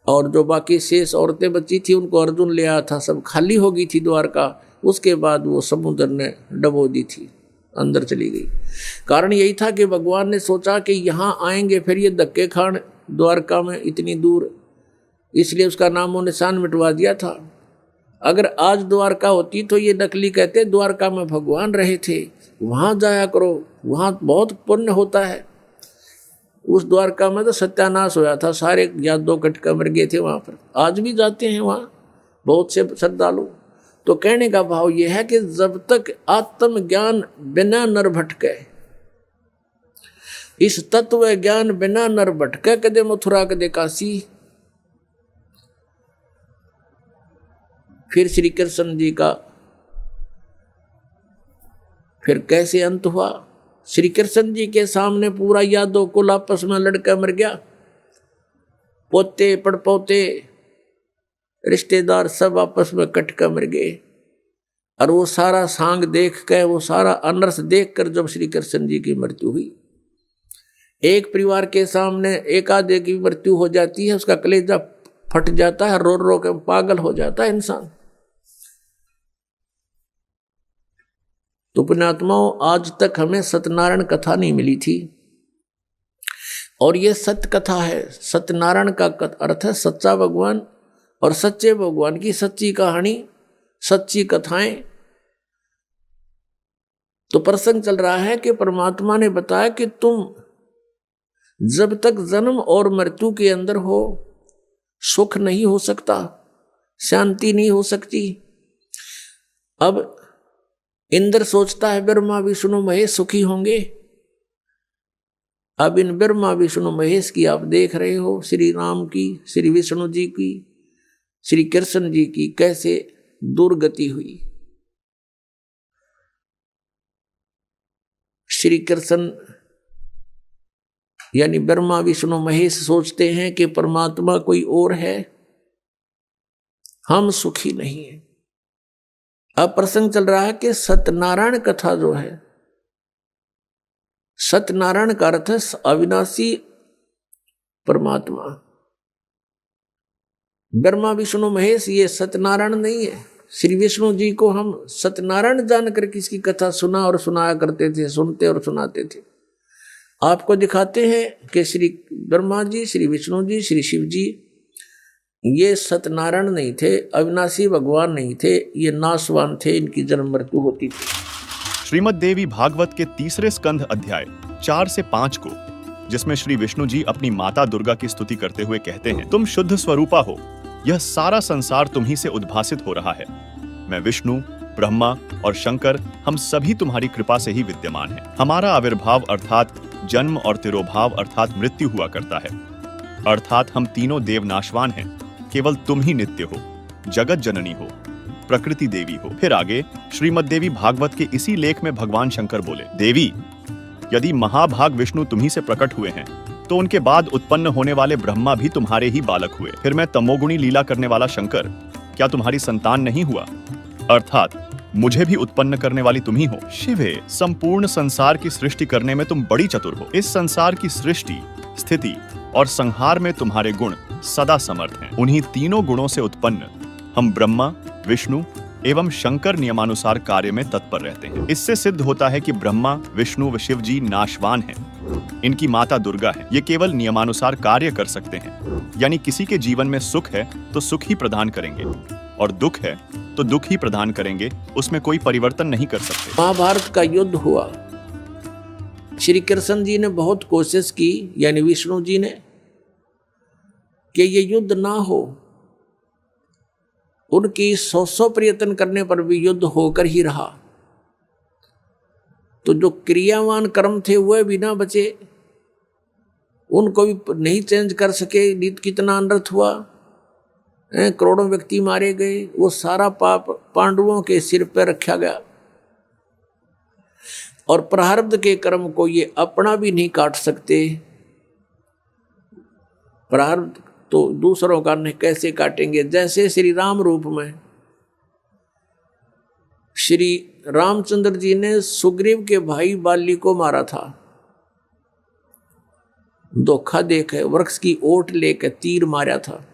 और जो बाकी शेष औरतें बची थी उनको अर्जुन ले आया था, सब खाली हो गई थी द्वारका। उसके बाद वो समुद्र ने डबो दी थी, अंदर चली गई। कारण यही था कि भगवान ने सोचा कि यहाँ आएंगे फिर ये धक्के खान द्वारका में इतनी दूर, इसलिए उसका नामो निशान मिटवा दिया था। अगर आज द्वारका होती तो ये नकली कहते द्वारका में भगवान रहे थे, वहाँ जाया करो, वहाँ बहुत पुण्य होता है। उस द्वारका में तो सत्यानाश होया था, सारे यादव कटका मर गए थे वहाँ पर। आज भी जाते हैं वहाँ बहुत से श्रद्धालु। तो कहने का भाव यह है कि जब तक आत्मज्ञान बिना नर भटके, इस तत्व ज्ञान बिना नर भटके, कदे मथुरा कदे काशी। फिर श्री कृष्ण जी का फिर कैसे अंत हुआ? श्री कृष्ण जी के सामने पूरा यादव कुल आपस में लड़का मर गया, पोते पड़पोते रिश्तेदार सब आपस में कटका मर गए। और वो सारा सांग देख कर, वो सारा अनर्थ देख कर जब श्री कृष्ण जी की मृत्यु हुई, एक परिवार के सामने एक आधे की मृत्यु हो जाती है, उसका कलेजा फट जाता है, रो रो के पागल हो जाता है इंसान। तो पुण्यात्माओं, आज तक हमें सत्यनारायण कथा नहीं मिली थी, और ये सत्य कथा है। सत्यनारायण का अर्थ है सच्चा भगवान, और सच्चे भगवान की सच्ची कहानी, सच्ची कथाएं। तो प्रसंग चल रहा है कि परमात्मा ने बताया कि तुम जब तक जन्म और मृत्यु के अंदर हो, सुख नहीं हो सकता, शांति नहीं हो सकती। अब इंद्र सोचता है ब्रह्मा विष्णु महेश सुखी होंगे। अब इन ब्रह्मा विष्णु महेश की आप देख रहे हो, श्री राम की, श्री विष्णु जी की, श्री कृष्ण जी की कैसे दुर्गति हुई। श्री कृष्ण यानी ब्रह्मा विष्णु महेश सोचते हैं कि परमात्मा कोई और है, हम सुखी नहीं हैं। अब प्रसंग चल रहा है कि सत्यनारायण कथा जो है, सत्यनारायण का अर्थ है अविनाशी परमात्मा। ब्रह्मा विष्णु महेश ये सत्यनारायण नहीं है। श्री विष्णु जी को हम सत्यनारायण जानकर किसकी कथा सुना और सुनाया करते थे, सुनते और सुनाते थे। आपको दिखाते हैं कि श्री ब्रह्मा जी, श्री विष्णु जी, श्री शिव जी ये सत्यनारायण नहीं थे, अविनाशी भगवान नहीं थे, ये नाशवान थे, इनकी जन्म मृत्यु होती थी। श्रीमद् देवी भागवत के 3 स्कंध अध्याय 4 से 5 को जिसमें श्री विष्णु जी अपनी माता दुर्गा की स्तुति करते हुए कहते हैं, तुम शुद्ध स्वरूपा हो, यह सारा संसार तुम्ही से उद्भासित हो रहा है। मैं विष्णु, ब्रह्मा और शंकर, हम सभी तुम्हारी कृपा से ही विद्यमान हैं। हमारा आविर्भाव अर्थात जन्म और तिरोभाव अर्थात मृत्यु हुआ करता है, अर्थात हम तीनों देव नाशवान हैं, केवल तुम ही नित्य हो, जगत जननी हो, प्रकृति देवी हो। फिर आगे श्रीमद् देवी भागवत के इसी लेख में भगवान शंकर बोले, देवी, यदि महाभाग विष्णु तुम्ही से प्रकट हुए हैं तो उनके बाद उत्पन्न होने वाले ब्रह्मा भी तुम्हारे ही बालक हुए। फिर मैं तमोगुणी लीला करने वाला शंकर क्या तुम्हारी संतान नहीं हुआ, अर्थात मुझे भी उत्पन्न करने वाली तुम ही हो। शिवे, संपूर्ण संसार की सृष्टि करने में तुम बड़ी चतुर हो। इस संसार की सृष्टि, स्थिति और संहार में तुम्हारे गुण सदा समर्थ हैं। उन्हीं तीनों गुणों से उत्पन्न हम ब्रह्मा, विष्णु एवं शंकर नियमानुसार कार्य में तत्पर रहते हैं। इससे सिद्ध होता है कि ब्रह्मा, विष्णु व शिव जी नाशवान हैं। इनकी माता दुर्गा है, ये केवल नियमानुसार कार्य कर सकते हैं। यानी किसी के जीवन में सुख है तो सुख ही प्रदान करेंगे और दुख है तो दुख ही प्रदान करेंगे, उसमें कोई परिवर्तन नहीं कर सकते। महाभारत का युद्ध हुआ, श्री कृष्ण जी ने बहुत कोशिश की, यानी विष्णु जी ने, कि ये युद्ध ना हो। उनकी 100 प्रयत्न करने पर भी युद्ध होकर ही रहा। तो जो क्रियावान कर्म थे वह भी ना बचे, उनको भी नहीं चेंज कर सके। नीत कितना अनर्थ हुआ, करोड़ों व्यक्ति मारे गए, वो सारा पाप पांडवों के सिर पर रखा गया। और प्रारब्ध के कर्म को ये अपना भी नहीं काट सकते। प्रारब्ध तो दूसरों का नहीं कैसे काटेंगे। जैसे श्री राम रूप में श्री रामचंद्र जी ने सुग्रीव के भाई बाली को मारा था, धोखा देकर वृक्ष की ओट लेकर तीर मारा था।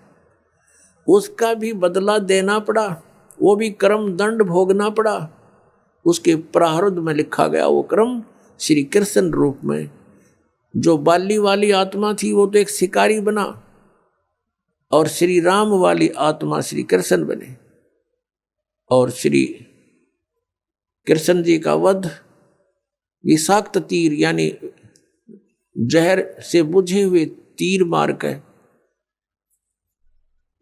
उसका भी बदला देना पड़ा, वो भी कर्म दंड भोगना पड़ा। उसके प्रारब्ध में लिखा गया वो कर्म श्री कृष्ण रूप में। जो बाली वाली आत्मा थी वो तो एक शिकारी बना, और श्री राम वाली आत्मा श्री कृष्ण बने। और श्री कृष्ण जी का वध विषाक्त तीर यानी जहर से बुझे हुए तीर मार कर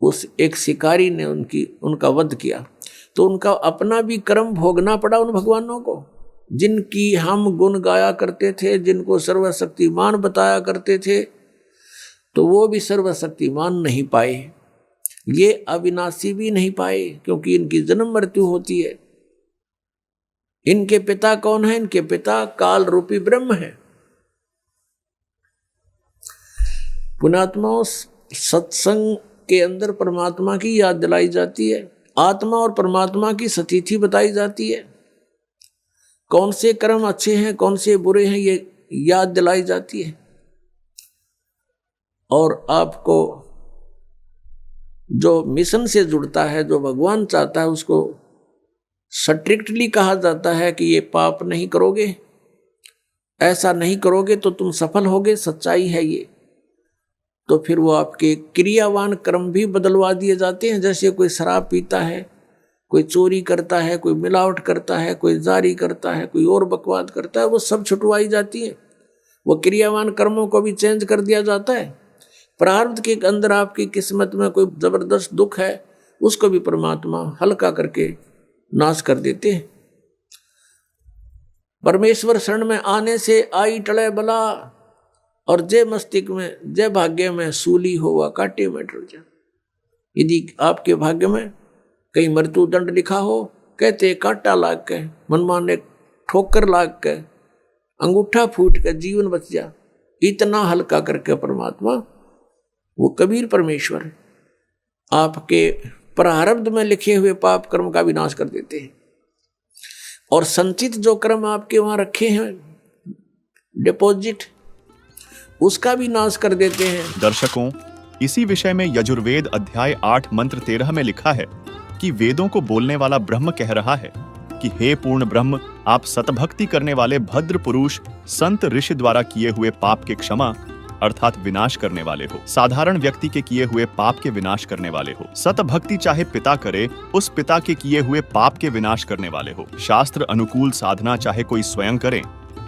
उस एक शिकारी ने उनका वध किया। तो उनका अपना भी कर्म भोगना पड़ा उन भगवानों को, जिनकी हम गुण गाया करते थे, जिनको सर्वशक्तिमान बताया करते थे, तो वो भी सर्वशक्तिमान नहीं पाए। ये अविनाशी भी नहीं पाए, क्योंकि इनकी जन्म मृत्यु होती है। इनके पिता कौन है? इनके पिता काल रूपी ब्रह्म है। पुण्यात्माओं, सत्संग के अंदर परमात्मा की याद दिलाई जाती है, आत्मा और परमात्मा की स्थिति बताई जाती है। कौन से कर्म अच्छे हैं, कौन से बुरे हैं, ये याद दिलाई जाती है। और आपको जो मिशन से जुड़ता है, जो भगवान चाहता है, उसको स्ट्रिक्टली कहा जाता है कि ये पाप नहीं करोगे, ऐसा नहीं करोगे तो तुम सफल होगे। सच्चाई है ये। तो फिर वो आपके क्रियावान कर्म भी बदलवा दिए जाते हैं। जैसे कोई शराब पीता है, कोई चोरी करता है, कोई मिलावट करता है, कोई जारी करता है, कोई और बकवाद करता है, वो सब छुटवाई जाती है। वो क्रियावान कर्मों को भी चेंज कर दिया जाता है। प्रारब्ध के अंदर आपकी किस्मत में कोई जबरदस्त दुख है, उसको भी परमात्मा हल्का करके नाश कर देते हैं। परमेश्वर शरण में आने से आई टले बला, और जय मस्तिष्क में जय भाग्य में सूली होवा कांटे में टल जा। यदि आपके भाग्य में कहीं मृत्यु दंड लिखा हो, कहते कांटा लाग के, मनमाने ठोकर लाग के, अंगूठा फूट के जीवन बच जा। इतना हल्का करके परमात्मा, वो कबीर परमेश्वर, आपके प्रारब्ध में लिखे हुए पाप कर्म का विनाश कर देते हैं। और संचित जो कर्म आपके वहां रखे हैं डिपॉजिट, उसका भी नाश कर देते हैं। दर्शकों, इसी विषय में यजुर्वेद अध्याय 8 मंत्र 13 में लिखा है कि वेदों को बोलने वाला ब्रह्म कह रहा है कि हे पूर्ण ब्रह्म, आप सतभक्ति करने वाले भद्र पुरुष संत ऋषि द्वारा किए हुए पाप के क्षमा अर्थात विनाश करने वाले हो। साधारण व्यक्ति के किए हुए पाप के विनाश करने वाले हो। सतभक्ति चाहे पिता करे, उस पिता के किए हुए पाप के विनाश करने वाले हो। शास्त्र अनुकूल साधना चाहे कोई स्वयं करे,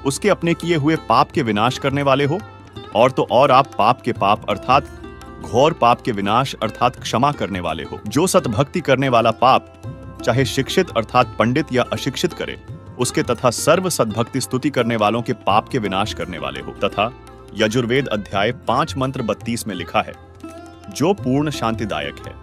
उसके अपने किए हुए पाप के विनाश करने वाले हो। और तो और आप पाप के पाप अर्थात घोर पाप के विनाश अर्थात क्षमा करने वाले हो। जो सतभक्ति करने वाला पाप चाहे शिक्षित अर्थात पंडित या अशिक्षित करे उसके तथा सर्व सद्भक्ति स्तुति करने वालों के पाप के विनाश करने वाले हो। तथा यजुर्वेद अध्याय 5 मंत्र 32 में लिखा है, जो पूर्ण शांतिदायक है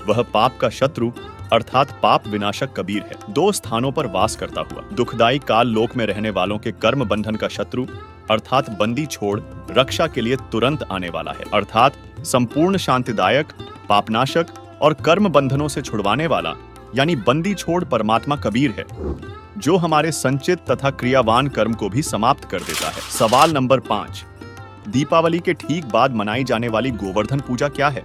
वह पाप का शत्रु अर्थात पाप विनाशक कबीर है। 2 स्थानों पर वास करता हुआ दुखदायी काल लोक में रहने वालों के कर्म बंधन का शत्रु अर्थात बंदी छोड़ रक्षा के लिए तुरंत आने वाला है, अर्थात संपूर्ण शांतिदायक पापनाशक और कर्म बंधनों से छुड़वाने वाला यानी बंदी छोड़ परमात्मा कबीर है, जो हमारे संचित तथा क्रियावान कर्म को भी समाप्त कर देता है। सवाल नंबर 5, दीपावली के ठीक बाद मनाई जाने वाली गोवर्धन पूजा क्या है?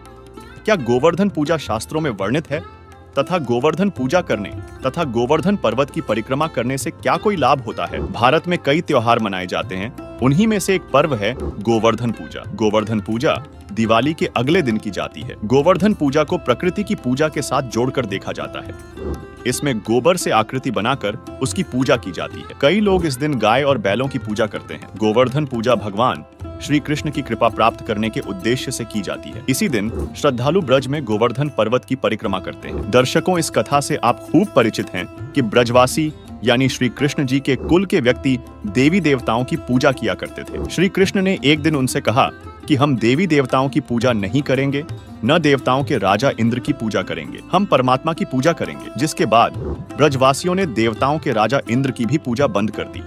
क्या गोवर्धन पूजा शास्त्रों में वर्णित है तथा गोवर्धन पूजा करने तथा गोवर्धन पर्वत की परिक्रमा करने से क्या कोई लाभ होता है? भारत में कई त्योहार मनाए जाते हैं, उन्हीं में से एक पर्व है गोवर्धन पूजा। गोवर्धन पूजा दिवाली के अगले दिन की जाती है। गोवर्धन पूजा को प्रकृति की पूजा के साथ जोड़कर देखा जाता है। इसमें गोबर से आकृति बनाकर उसकी पूजा की जाती है। कई लोग इस दिन गाय और बैलों की पूजा करते हैं। गोवर्धन पूजा भगवान श्री कृष्ण की कृपा प्राप्त करने के उद्देश्य से की जाती है। इसी दिन श्रद्धालु ब्रज में गोवर्धन पर्वत की परिक्रमा करते हैं। दर्शकों, इस कथा से आप खूब परिचित हैं कि ब्रजवासी यानी श्री कृष्ण जी के कुल के व्यक्ति देवी देवताओं की पूजा किया करते थे। श्री कृष्ण ने एक दिन उनसे कहा कि हम देवी देवताओं की पूजा नहीं करेंगे, न देवताओं के राजा इंद्र की पूजा करेंगे, हम परमात्मा की पूजा करेंगे। जिसके बाद ब्रजवासियों ने देवताओं के राजा इंद्र की भी पूजा बंद कर दी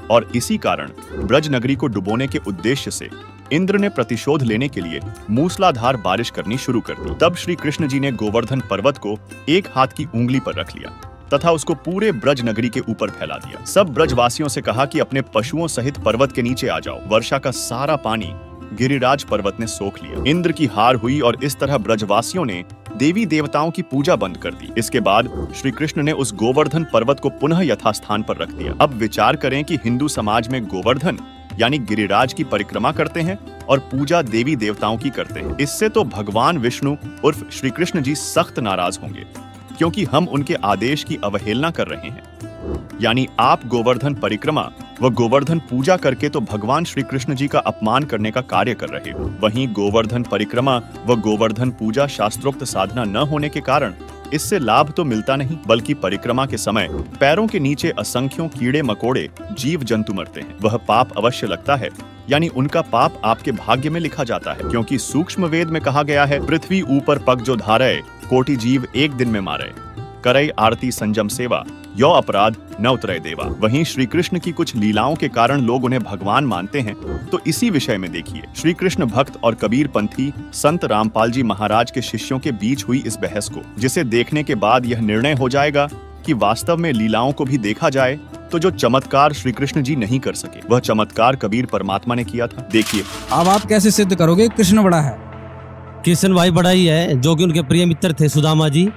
और इसी कारण ब्रज नगरी को डुबोने के उद्देश्य से इंद्र ने प्रतिशोध लेने के लिए मूसलाधार बारिश करनी शुरू कर दी। तब श्री कृष्ण जी ने गोवर्धन पर्वत को एक हाथ की उंगली पर रख लिया तथा उसको पूरे ब्रज नगरी के ऊपर फैला दिया। सब ब्रजवासियों से कहा कि अपने पशुओं सहित पर्वत के नीचे आ जाओ। वर्षा का सारा पानी गिरिराज पर्वत ने सोख लिया। इंद्र की हार हुई और इस तरह ब्रजवासियों ने देवी देवताओं की पूजा बंद कर दी। इसके बाद श्री कृष्ण ने उस गोवर्धन पर्वत को पुनः यथास्थान पर रख दिया। अब विचार करें कि हिंदू समाज में गोवर्धन यानी गिरिराज की परिक्रमा करते हैं और पूजा देवी देवताओं की करते हैं। इससे तो भगवान विष्णु उर्फ श्री कृष्ण जी सख्त नाराज होंगे, क्योंकि हम उनके आदेश की अवहेलना कर रहे हैं। यानी आप गोवर्धन परिक्रमा व गोवर्धन पूजा करके तो भगवान श्री कृष्ण जी का अपमान करने का कार्य कर रहे हो। वहीं गोवर्धन परिक्रमा व गोवर्धन पूजा शास्त्रोक्त साधना न होने के कारण इससे लाभ तो मिलता नहीं, बल्कि परिक्रमा के समय पैरों के नीचे असंख्यों कीड़े मकोड़े जीव जंतु मरते हैं। वह पाप अवश्य लगता है, यानी उनका पाप आपके भाग्य में लिखा जाता है, क्योंकि सूक्ष्म वेद में कहा गया है, पृथ्वी ऊपर पग जो धारे कोटि जीव एक दिन में मारे, करई आरती संजम सेवा यो अपराध न उतरे देवा। वहीं श्री कृष्ण की कुछ लीलाओं के कारण लोग उन्हें भगवान मानते हैं, तो इसी विषय में देखिए श्री कृष्ण भक्त और कबीर पंथी संत रामपाल जी महाराज के शिष्यों के बीच हुई इस बहस को, जिसे देखने के बाद यह निर्णय हो जाएगा कि वास्तव में लीलाओं को भी देखा जाए तो जो चमत्कार श्री कृष्ण जी नहीं कर सके, वह चमत्कार कबीर परमात्मा ने किया था। देखिए अब आप कैसे सिद्ध करोगे कृष्ण बड़ा है? कृष्ण भाई बड़ा ही है, जो कि उनके प्रिय मित्र थे सुदामा जी,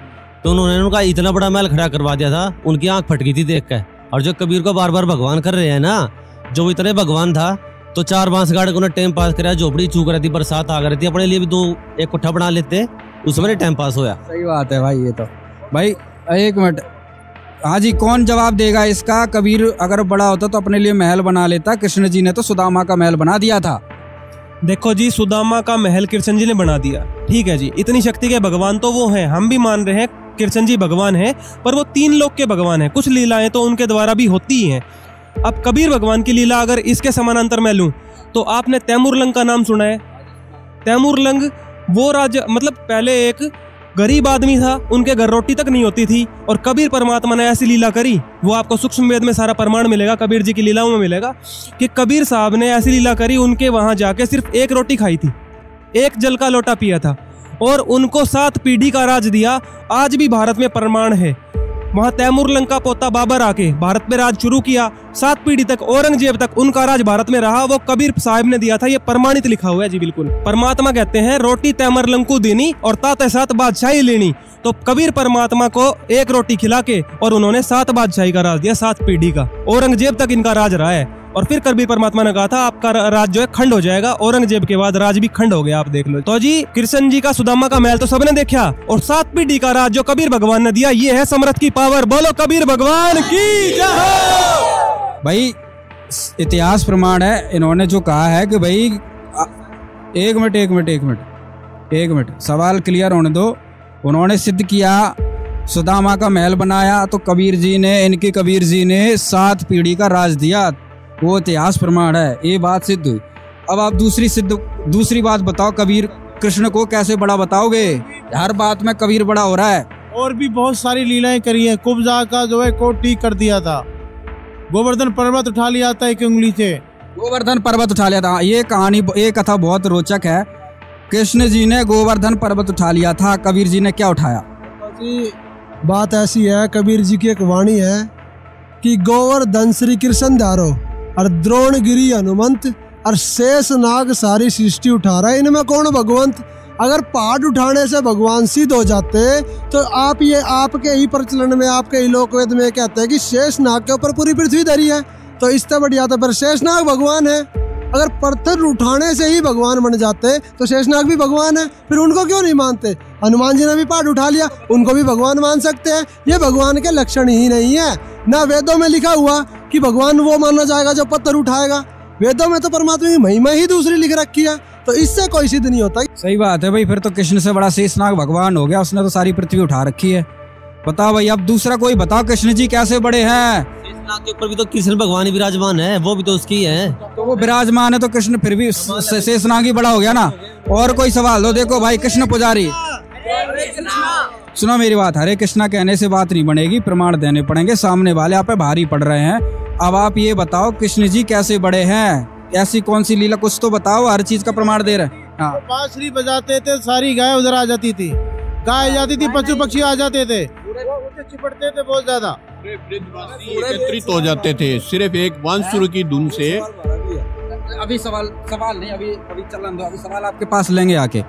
तो उन्होंने उनका इतना बड़ा महल खड़ा करवा दिया था, उनकी आंख फट गई थी देख कर। और जो कबीर को बार बार भगवान कर रहे हैं ना, जो वो इतने भगवान था तो 4 बांस गाड़ के उन्हें टाइम पास कराया, झोपड़ी चूक रही थी, बरसात आ रही थी, अपने लिए भी 2 एक कोठा बना लेते, उसमें टाइम पास होया। सही बात है भाई। ये तो भाई एक मिनट, हाँ जी, कौन जवाब देगा इसका? कबीर अगर बड़ा होता तो अपने लिए महल बना लेता, कृष्ण जी ने तो सुदामा का महल बना दिया था। देखो जी, सुदामा का महल कृष्ण जी ने बना दिया, ठीक है जी, इतनी शक्ति के भगवान तो वो हैं, हम भी मान रहे हैं कृष्ण जी भगवान हैं, पर वो 3 लोक के भगवान हैं, कुछ लीलाएं तो उनके द्वारा भी होती ही हैं। अब कबीर भगवान की लीला अगर इसके समानांतर मैं लूं तो आपने तैमूरलंग का नाम सुना है? तैमूरलंग वो राजा, मतलब पहले एक गरीब आदमी था, उनके घर रोटी तक नहीं होती थी, और कबीर परमात्मा ने ऐसी लीला करी, वो आपको सूक्ष्म वेद में सारा प्रमाण मिलेगा, कबीर जी की लीलाओं में मिलेगा कि कबीर साहब ने ऐसी लीला करी, उनके वहां जाके सिर्फ 1 रोटी खाई थी, 1 जल का लोटा पिया था, और उनको 7 पीढ़ी का राज दिया। आज भी भारत में प्रमाण है, वहां तैमूरलंग का पोता बाबर आके भारत में राज शुरू किया, 7 पीढ़ी तक औरंगजेब तक उनका राज भारत में रहा, वो कबीर साहब ने दिया था, ये प्रमाणित लिखा हुआ है जी। बिल्कुल परमात्मा कहते हैं रोटी तैमूरलंग को देनी और ताते 7 बादशाही लेनी, तो कबीर परमात्मा को 1 रोटी खिला के और उन्होंने 7 बादशाही का राज दिया, 7 पीढ़ी का, औरंगजेब तक इनका राज रहा है। और फिर कबीर परमात्मा ने कहा था आपका राज जो है खंड हो जाएगा, औरंगजेब के बाद राज भी खंड हो गया, आप देख लो। तो जी कृष्ण जी का सुदामा का महल तो सबने देखा, और 7 पीढ़ी का राज जो कबीर भगवान ने दिया, ये है समर्थ की पावर। बोलो कबीर भगवान की जय। भाई इतिहास प्रमाण है, इन्होंने जो कहा है कि भाई एक मिनट सवाल क्लियर होने दो। उन्होंने सिद्ध किया सुदामा का महल बनाया, तो कबीर जी ने 7 पीढ़ी का राज दिया, वो इतिहास प्रमाण है, ये बात सिद्ध हुई। अब आप दूसरी बात बताओ, कबीर कृष्ण को कैसे बड़ा बताओगे? हर बात में कबीर बड़ा हो रहा है। और भी बहुत सारी लीलाएं करी है। कुब्जा का जो है कोट ठीक कर दिया था, गोवर्धन पर्वत उठा लिया था 1 उंगली से, गोवर्धन पर्वत उठा लिया था। ये कथा बहुत रोचक है। कृष्ण जी ने गोवर्धन पर्वत उठा लिया था, कबीर जी ने क्या उठाया? जी बात ऐसी है, कबीर जी की एक वाणी है कि गोवर्धन श्री कृष्ण धारो और द्रोणगिरी हनुमंत और शेष नाग सारी सृष्टि उठा रहा है, इनमें कौन भगवंत? अगर पहाड़ उठाने से भगवान सिद्ध हो जाते तो आप ये आपके ही प्रचलन में, आपके ही लोकवेद में कहते हैं कि शेष नाग के ऊपर पूरी पृथ्वी धरी है, तो इससे बढ़िया तो फिर शेष नाग भगवान है। अगर पत्थर उठाने से ही भगवान बन जाते तो शेषनाग भी भगवान है, फिर उनको क्यों नहीं मानते? हनुमान जी ने भी पहाड़ उठा लिया, उनको भी भगवान मान सकते हैं। ये भगवान के लक्षण ही नहीं है। ना वेदों में लिखा हुआ कि भगवान वो माना जाएगा जो पत्थर उठाएगा, वेदों में तो परमात्मा की महिमा ही दूसरी लिख रखी है, तो इससे कोई सिद्ध नहीं होता। सही बात है भाई, फिर तो कृष्ण से बड़ा शेषनाग भगवान हो गया, उसने तो सारी पृथ्वी उठा रखी है। बताओ भाई, अब दूसरा कोई बताओ, कृष्ण जी कैसे बड़े हैं? शेषनाग के ऊपर भी तो कृष्ण भगवान ही विराजमान है, वो भी तो उसकी है। तो वो विराजमान है तो कृष्ण फिर भी शेषनाग ही बड़ा हो गया ना। और कोई सवाल दो। देखो भाई कृष्ण पुजारी, सुनो मेरी बात, हरे कृष्णा कहने से बात नहीं बनेगी, प्रमाण देने पड़ेंगे, सामने वाले आप पे भारी पड़ रहे हैं। अब आप ये बताओ कृष्ण जी कैसे बड़े हैं? ऐसी कौन सी लीला, कुछ तो बताओ, हर चीज का प्रमाण दे रहे हैं। हाँ, बांसुरी बजाते थे, सारी गाय उधर आ जाती थी, गाय जाती थी, पशु पक्षी आ जाते थे, चिपटते थे बहुत ज्यादा, एकत्रित हो जाते थे सिर्फ एक बांसुरी की धुन से। अभी सवाल नहीं, अभी चलन दो, अभी सवाल आपके पास लेंगे आके।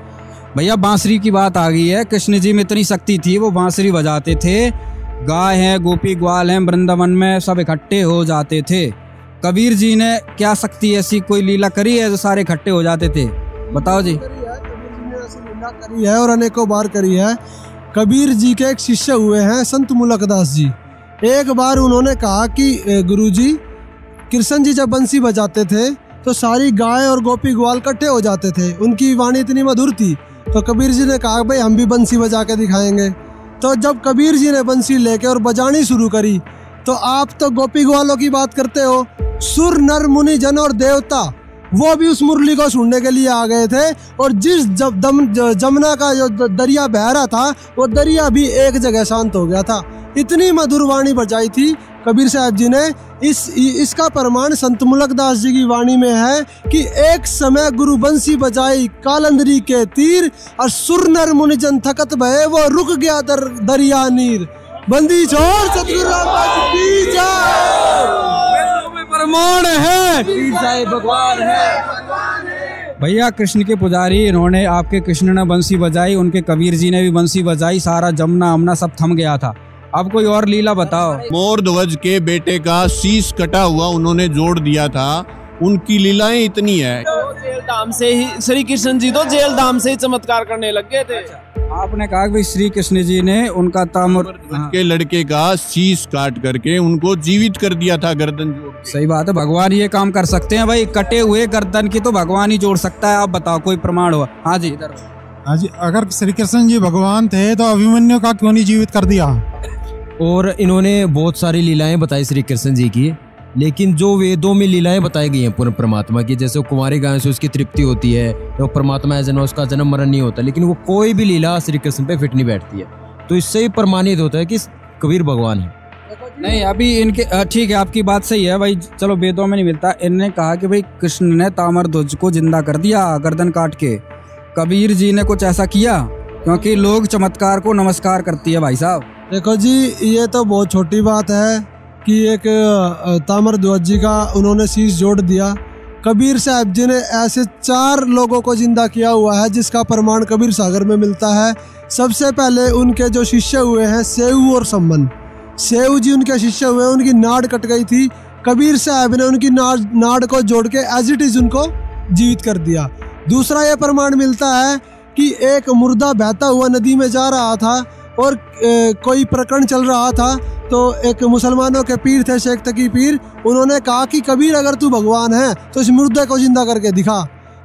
भैया बांसुरी की बात आ गई है, कृष्ण जी में इतनी शक्ति थी, वो बांसुरी बजाते थे, गाय है, गोपी ग्वाल है, वृंदावन में सब इकट्ठे हो जाते थे। कबीर जी ने क्या शक्ति ऐसी कोई लीला करी है जो सारे इकट्ठे हो जाते थे? बताओ जी। कबीर जी ने ऐसी लीला करी है और अनेकों बार करी है। कबीर जी के एक शिष्य हुए हैं संत मुलकदास जी। एक बार उन्होंने कहा कि गुरुजी, कृष्ण जी जब बंसी बजाते थे तो सारी गाय और गोपी ग्वाल इकट्ठे हो जाते थे, उनकी वाणी इतनी मधुर थी। तो कबीर जी ने कहा भाई हम भी बंसी बजा के दिखाएंगे। तो जब कबीर जी ने बंसी लेके और बजानी शुरू करी, तो आप तो गोपी ग्वालों की बात करते हो, सुर नर मुनि जन और देवता वो भी उस मुरली को सुनने के लिए आ गए थे। और जिस जमुना का जो दरिया बह रहा था, वो दरिया भी एक जगह शांत हो गया था। इतनी मधुर वाणी बजाई थी कबीर साहब जी ने। इसका प्रमाण संत मुलकदास जी की वाणी में है कि एक समय गुरु बंसी बजाई कालंदरी के तीर, और सुर नर मुनि जन थकत भये, वो रुक गया दरिया नीर। बंदी छोड़ सतगुरु रामदास की जय। प्रमाण है भगवान है। भैया कृष्ण के पुजारी, इन्होंने आपके कृष्ण ने बंसी बजाई, उनके कबीर जी ने भी बंसी बजाई, सारा जमुना अमना सब थम गया था। अब कोई और लीला बताओ। मोर ध्वज के बेटे का शीश कटा हुआ उन्होंने जोड़ दिया था, उनकी लीलाएं इतनी है। जेल धाम से ही श्री कृष्ण जी तो जेल धाम से ही चमत्कार करने लग गए थे। आपने कहा कि श्री कृष्ण जी ने उनका ताम्र के लड़के का शीश काट करके उनको जीवित कर दिया था, गर्दन जोड़। सही बात है, भगवान ये काम कर सकते हैं भाई, कटे हुए गर्दन की तो भगवान ही जोड़ सकता है। आप बताओ कोई प्रमाण हुआ? हाँ जी इधर। हाँ जी, अगर श्री कृष्ण जी भगवान थे तो अभिमन्यु का क्यों नहीं जीवित कर दिया? और इन्होंने बहुत सारी लीलाएं बताई श्री कृष्ण जी की, लेकिन जो वेदों में लीलाएं बताई गई हैं पूर्ण परमात्मा की, जैसे कुमारी गाय से उसकी तृप्ति होती है, तो परमात्मा है जना, उसका जन्म मरण नहीं होता, लेकिन वो कोई भी लीला श्री कृष्ण पे फिट नहीं बैठती है। तो इससे ही प्रमाणित होता है कि कबीर भगवान है। नहीं अभी इनके ठीक है, आपकी बात सही है भाई, चलो वेदों में नहीं मिलता। इनने कहा कि भाई कृष्ण ने ताम्र ध्वज को जिंदा कर दिया गर्दन काट के, कबीर जी ने कुछ ऐसा किया? क्योंकि लोग चमत्कार को नमस्कार करती है भाई साहब। देखो जी, ये तो बहुत छोटी बात है कि एक ताम्र ध्वज जी का उन्होंने शीश जोड़ दिया। कबीर साहब जी ने ऐसे 4 लोगों को जिंदा किया हुआ है, जिसका प्रमाण कबीर सागर में मिलता है। सबसे पहले उनके जो शिष्य हुए हैं सेऊ और सम्मन, सेऊ जी उनके शिष्य हुए, उनकी नाड़ कट गई थी, कबीर साहब ने उनकी नाड़ को जोड़ के एज इट इज उनको जीवित कर दिया। दूसरा ये प्रमाण मिलता है कि एक मुर्दा बहता हुआ नदी में जा रहा था और कोई प्रकरण चल रहा था, तो एक मुसलमानों के पीर थे, शेख तकी पीर, उन्होंने कहा कि कबीर अगर तू भगवान है तो इस मुर्दे को जिंदा करके दिखा।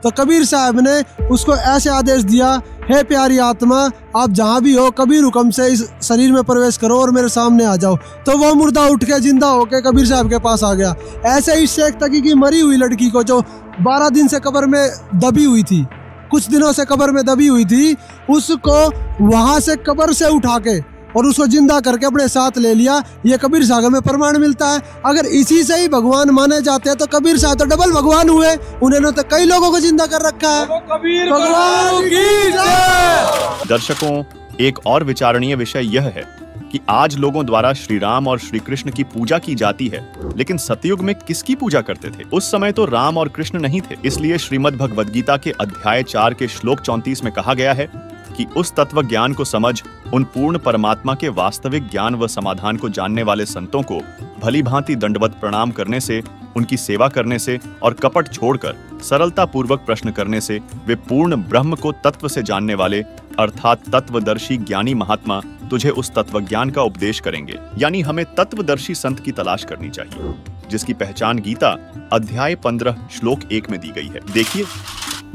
तो कबीर साहब ने उसको ऐसे आदेश दिया, हे प्यारी आत्मा, आप जहाँ भी हो कबीर हुक्म से इस शरीर में प्रवेश करो और मेरे सामने आ जाओ। तो वो मुर्दा उठ के जिंदा होके कबीर साहब के पास आ गया। ऐसे ही शेख तकी की मरी हुई लड़की को, जो 12 दिन से कब्र में दबी हुई थी, कुछ दिनों से कब्र में दबी हुई थी, उसको वहां से कब्र से उठा के और उसको जिंदा करके अपने साथ ले लिया। ये कबीर साहब में प्रमाण मिलता है। अगर इसी से ही भगवान माने जाते हैं तो कबीर साहब तो डबल भगवान हुए। उन्होंने तो कई लोगों को जिंदा कर रखा है। कबीर भगवान की जय। दर्शकों, एक और विचारणीय विषय यह है कि आज लोगों द्वारा श्री राम और श्री कृष्ण की पूजा की जाती है, लेकिन सतयुग में किसकी पूजा करते थे? उस समय तो राम और कृष्ण नहीं थे। इसलिए श्रीमद् भगवद गीता के अध्याय 4 के श्लोक 34 में कहा गया है कि उस तत्व ज्ञान को समझ उन पूर्ण परमात्मा के वास्तविक ज्ञान व समाधान को जानने वाले संतों को भली भांति दंडवत प्रणाम करने से, उनकी सेवा करने से और कपट छोड़कर सरलता पूर्वक प्रश्न करने से वे पूर्ण ब्रह्म को तत्व से जानने वाले अर्थात तत्वदर्शी ज्ञानी महात्मा तुझे उस तत्व ज्ञान का उपदेश करेंगे। यानी हमें तत्वदर्शी संत की तलाश करनी चाहिए, जिसकी पहचान गीता अध्याय 15 श्लोक 1 में दी गई है। देखिए,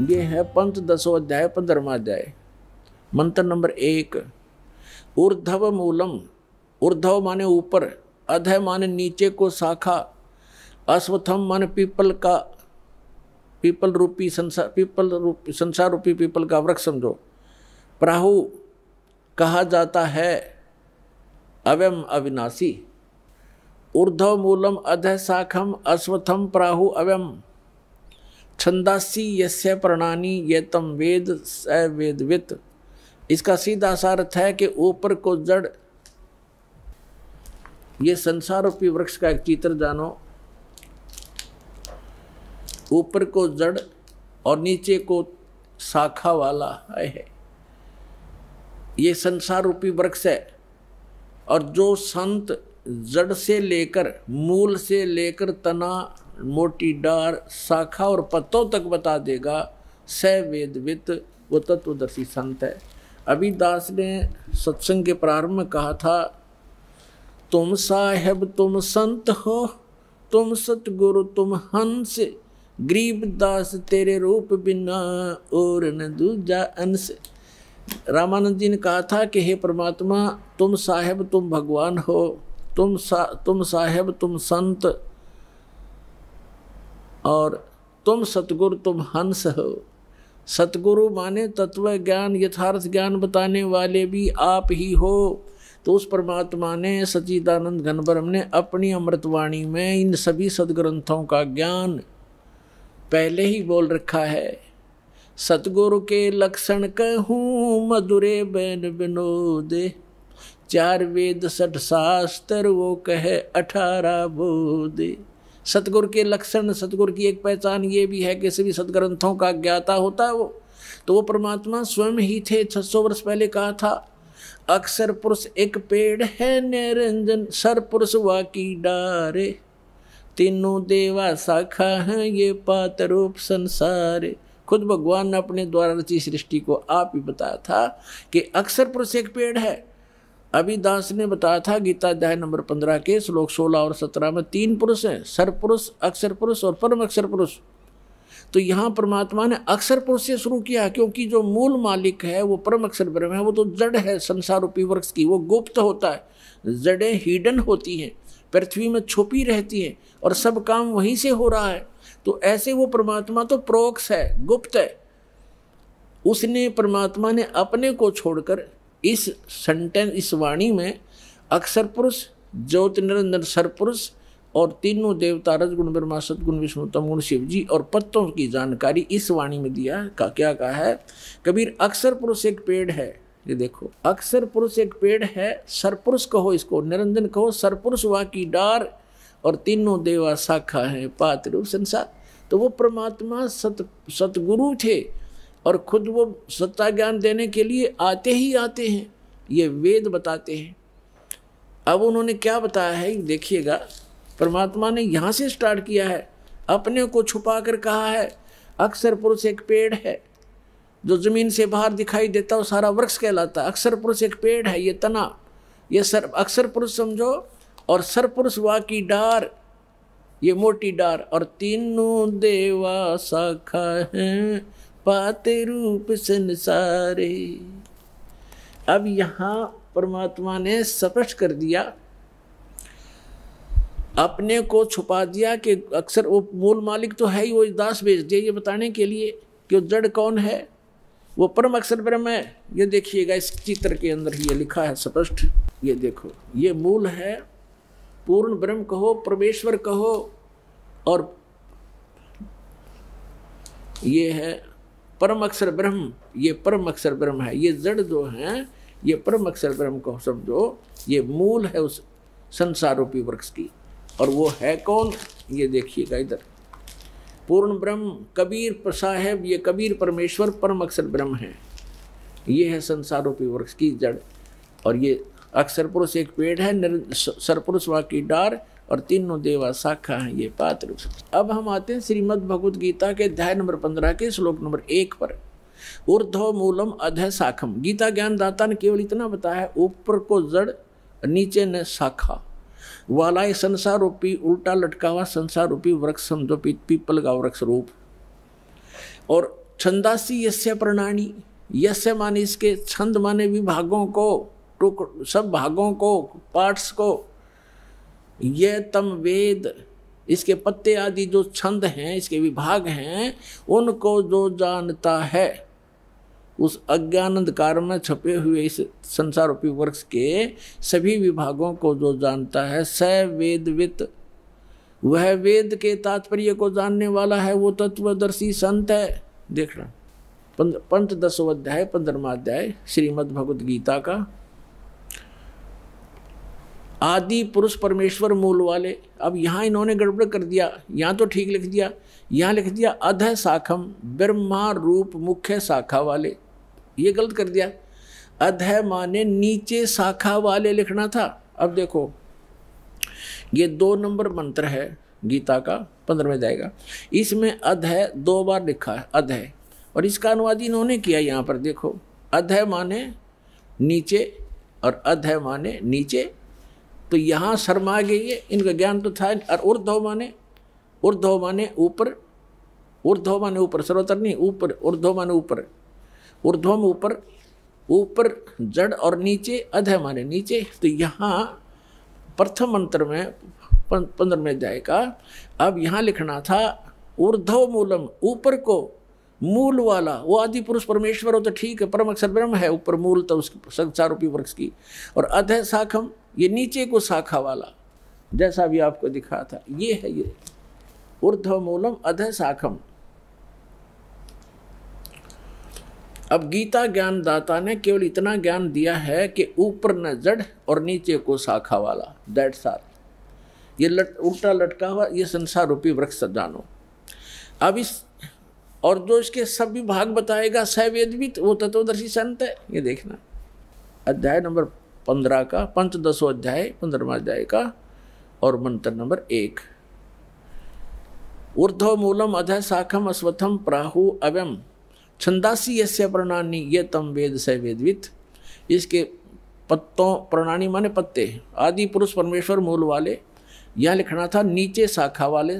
ये है पंचदशो अध्याय 15वां अध्याय, मंत्र नंबर 1। ऊर्ध्व मूलम, ऊर्ध्व माने ऊपर, अधः माने नीचे को शाखा, अश्वत्थम माने पीपल का, पीपल रूपी संसार रूपी पीपल का वृक्ष समझो। प्राहु कहा जाता है अव्यम अविनाशी। ऊर्ध्व मूलम अधः शाखम अश्वत्थम प्राहु अव्यम छंदासी यस्य प्रणानी ये तम वेद स वेदवित। इसका सीधा सा अर्थ है कि ऊपर को जड़, ये संसार रूपी वृक्ष का एक चित्र जानो। ऊपर को जड़ और नीचे को शाखा वाला है, ये संसार रूपी वृक्ष है। और जो संत जड़ से लेकर, मूल से लेकर तना, मोटी डार, शाखा और पत्तों तक बता देगा, स वेदवित, वो तत्वदर्शी संत है। अभी दास ने सत्संग के प्रारंभ में कहा था, तुम साहेब तुम संत हो, तुम सतगुरु तुम हंस, गरीब दास तेरे रूप बिना और न दूजा अंश। रामानंद जी ने कहा था कि हे परमात्मा, तुम साहेब तुम भगवान हो, तुम साहेब तुम संत, और तुम सतगुरु तुम हंस हो। सतगुरु माने तत्व ज्ञान, यथार्थ ज्ञान बताने वाले भी आप ही हो। तो उस परमात्मा ने, सच्चिदानंद घन ब्रह्म ने अपनी अमृतवाणी में इन सभी सदग्रंथों का ज्ञान पहले ही बोल रखा है। सतगुरु के लक्षण कहूँ मधुरे बैन विनोद, 4 वेद 60 शास्त्र वो कहे 18 बोध। सतगुरु के लक्षण, सतगुरु की एक पहचान ये भी है कि सभी सदग्रंथों का ज्ञाता होता है वो। तो वो परमात्मा स्वयं ही थे। 600 वर्ष पहले कहा था, अक्षर पुरुष एक पेड़ है निरंजन, सर पुरुष वाकी डारे, तीनों देवा शाखा हैं ये पात रूप संसार। खुद भगवान ने अपने द्वारा रची सृष्टि को आप ही बताया था कि अक्षर पुरुष एक पेड़ है। अभी दास ने बताया था गीता अध्याय नंबर 15 के श्लोक 16 और 17 में 3 पुरुष हैं, सर पुरुष, अक्षर पुरुष और परम अक्षर पुरुष। तो यहाँ परमात्मा ने अक्षर पुरुष से शुरू किया, क्योंकि जो मूल मालिक है वो परम अक्षर ब्रह्म है। वो तो जड़ है संसार रूपी वृक्ष की, वो गुप्त होता है, जड़ें हिडन होती हैं, पृथ्वी में छुपी रहती हैं और सब काम वहीं से हो रहा है। तो ऐसे वो परमात्मा तो प्रोक्ष है, गुप्त है। उसने, परमात्मा ने अपने को छोड़कर इस सेंटेंस, इस वाणी में अक्षर पुरुष, ज्योति निरंजन सर पुरुष और तीनों देवता रजगुण ब्रह्मा सतगुण विष्णु तमगुण शिव जी और पत्तों की जानकारी इस वाणी में दिया। क्या कहा है कबीर? अक्षर पुरुष एक पेड़ है। ये देखो, अक्षर पुरुष एक पेड़ है, सरपुरुष कहो इसको, निरंजन कहो, सरपुरुष वा की डार और तीनों देवा शाखा है पात रूप संसार। तो वो परमात्मा सतगुरु थे और खुद वो सत्ता ज्ञान देने के लिए आते ही आते हैं, ये वेद बताते हैं। अब उन्होंने क्या बताया है देखिएगा, परमात्मा ने यहाँ से स्टार्ट किया है, अपने को छुपा कर कहा है अक्षर पुरुष एक पेड़ है, जो जमीन से बाहर दिखाई देता है सारा वृक्ष कहलाता है। अक्षर पुरुष एक पेड़ है, ये तना, ये सर अक्षर पुरुष समझो, और सर पुरुष वा की डार, ये मोटी डार, और तीनों देवा शाखा हैं पाते रूप संसारे। अब यहाँ परमात्मा ने स्पष्ट कर दिया, अपने को छुपा दिया कि अक्सर वो मूल मालिक तो है ही, वो दास भेज दिया ये बताने के लिए कि वो जड़ कौन है, वो परम अक्षर ब्रह्म है। ये देखिएगा इस चित्र के अंदर ही ये लिखा है स्पष्ट, ये देखो, ये मूल है, पूर्ण ब्रह्म कहो, परमेश्वर कहो, और ये है परम अक्षर ब्रह्म, ये परम अक्षर ब्रह्म है। ये जड़ जो हैं ये परम अक्षर ब्रह्म को समझो, ये मूल है उस संसार रूपी वृक्ष की। और वो है कौन, ये देखिएगा इधर, पूर्ण ब्रह्म कबीर साहेब, ये कबीर परमेश्वर परम अक्षर ब्रह्म है। ये है संसार रूपी वृक्ष की जड़, और ये अक्षर पुरुष एक पेड़ है, सरपुरुष वा की डार, और तीनों देवा शाखा है ये पात्र। अब हम आते हैं श्रीमद् भगवद गीता के अध्याय नंबर 15 के श्लोक नंबर 1 पर। ऊर्ध्व मूलम अधः शाखम। गीता ज्ञान दाता ने केवल इतना बताया, ऊपर को जड़, नीचे ने शाखा वाला ये संसार रूपी उल्टा लटका हुआ संसार रूपी वृक्ष समझो, पीपल का वृक्ष रूप। और छंदासी यस्य प्रणानी, यस्य माने इसके, छंद माने विभागों को, सब भागों को, पार्ट्स को, ये तम वेद, इसके पत्ते आदि जो छंद हैं, इसके विभाग हैं, उनको जो जानता है, उस अज्ञान अंधकार में छपे हुए इस संसार रूपी वृक्ष के सभी विभागों को जो जानता है, स वेदवित, वह वेद के तात्पर्य को जानने वाला है, वो तत्वदर्शी संत है। देख रहा पंच 10वां अध्याय 15वां अध्याय श्रीमद् भगवद गीता का। आदि पुरुष परमेश्वर मूल वाले। अब यहाँ इन्होंने गड़बड़ कर दिया, यहाँ तो ठीक लिख दिया, यहाँ लिख दिया अधः शाखम, ब्रह्मा रूप मुख्य शाखा वाले, ये गलत कर दिया। अधः माने नीचे शाखा वाले लिखना था। अब देखो ये 2 नंबर मंत्र है गीता का 15वें अध्याय का, इसमें अधः 2 बार लिखा है अधः, और इसका अनुवाद इन्होंने किया यहाँ पर देखो, अधः माने नीचे और अधः माने नीचे। तो यहाँ शर्मा गई है, इनका ज्ञान तो था। और ऊर्ध्व माने ऊपर, ऊर्ध्व माने ऊपर, सर्वतर नहीं ऊपर, ऊर्ध्व माने ऊपर, ऊर्ध्व में ऊपर, ऊपर जड़, और नीचे अधः माने नीचे। तो यहाँ प्रथम मंत्र में 15वें अध्याय का अब यहाँ लिखना था ऊर्ध्व मूलम, ऊपर को मूल वाला, वो आदि पुरुष परमेश्वर हो तो ठीक है, परम अक्षर ब्रह्म है, ऊपर मूल तो उसकी संसार रूपी वृक्ष की। और अधः शाखम, ये नीचे को शाखा वाला, जैसा भी आपको दिखा था, ये है ये ऊर्ध्व मूलम अधः शाखम। अब गीता ज्ञान दाता ने केवल इतना ज्ञान दिया है कि ऊपर न जड़ और नीचे को शाखा वाला, दैट्स ऑल। ये उल्टा लटका हुआ ये संसार रूपी वृक्ष जानो। अब इस और जो इसके सब विभाग बताएगा सवेदवित, वो तत्वदर्शी संत है। ये देखना अध्याय नंबर 15 का, पंच 10वां अध्याय 15वां अध्याय का, और मंत्र नंबर 1। ऊर्ध्व मूलम अधः शाखम अश्वत्थम प्राहु अव्यम छंदासी यस्य प्रणानी ये तम वेद स वेदवित। इसके पत्तों, प्रणानी माने पत्ते, आदि पुरुष परमेश्वर मूल वाले, यह लिखना था नीचे शाखा वाले,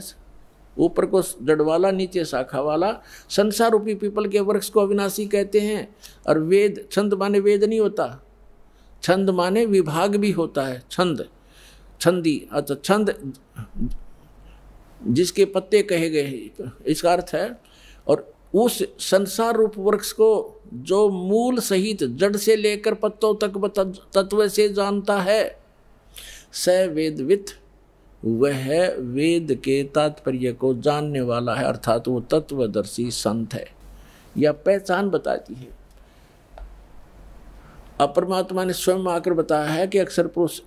ऊपर को जड़ वाला, नीचे शाखा वाला। संसार रूपी पीपल के वृक्ष को अविनाशी कहते हैं। और वेद, छंद माने वेद नहीं होता, छंद माने विभाग भी होता है। छंद, छंदी, अच्छा छंद जिसके पत्ते कहे गए, इसका अर्थ है। और उस संसार रूप वृक्ष को जो मूल सहित जड़ से लेकर पत्तों तक तत्व से जानता है, स वेदवित, वह वेद के तात्पर्य को जानने वाला है, अर्थात वो तत्वदर्शी संत है। यह पहचान बताती है। अब परमात्मा ने स्वयं आकर बताया है कि अक्षर पुरुष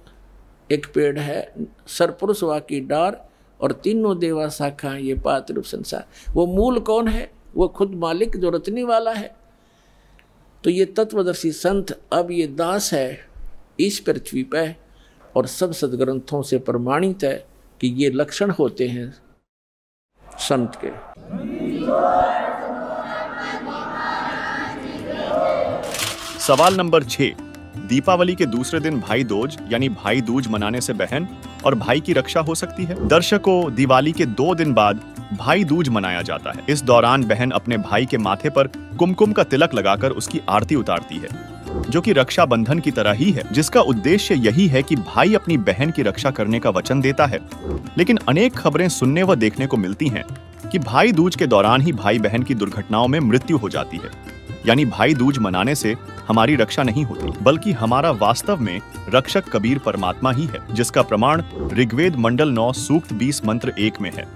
एक पेड़ है, सरपुरुष वा की डार, और तीनों देवा शाखा ये पात्र रूप संसार। वो मूल कौन है? वो खुद मालिक जो रचने वाला है। तो ये तत्वदर्शी संत अब ये दास है इस पृथ्वी पे, और सब सदग्रंथों से प्रमाणित है कि ये लक्षण होते हैं संत के। सवाल नंबर 6। दीपावली के दूसरे दिन भाई दूज यानी भाई दूज मनाने से बहन और भाई की रक्षा हो सकती है। दर्शकों, दिवाली के 2 दिन बाद भाई दूज मनाया जाता है। इस दौरान बहन अपने भाई के माथे पर कुमकुम का तिलक लगाकर उसकी आरती उतारती है, जो कि रक्षा बंधन की तरह ही है, जिसका उद्देश्य यही है कि भाई अपनी बहन की रक्षा करने का वचन देता है। लेकिन अनेक खबरें सुनने व देखने को मिलती हैं कि भाई दूज के दौरान ही भाई बहन की दुर्घटनाओं में मृत्यु हो जाती है। यानी भाई दूज मनाने से हमारी रक्षा नहीं होती, बल्कि हमारा वास्तव में रक्षक कबीर परमात्मा ही है, जिसका प्रमाण ऋग्वेद मंडल 9 सूक्त 20 मंत्र 1 में है,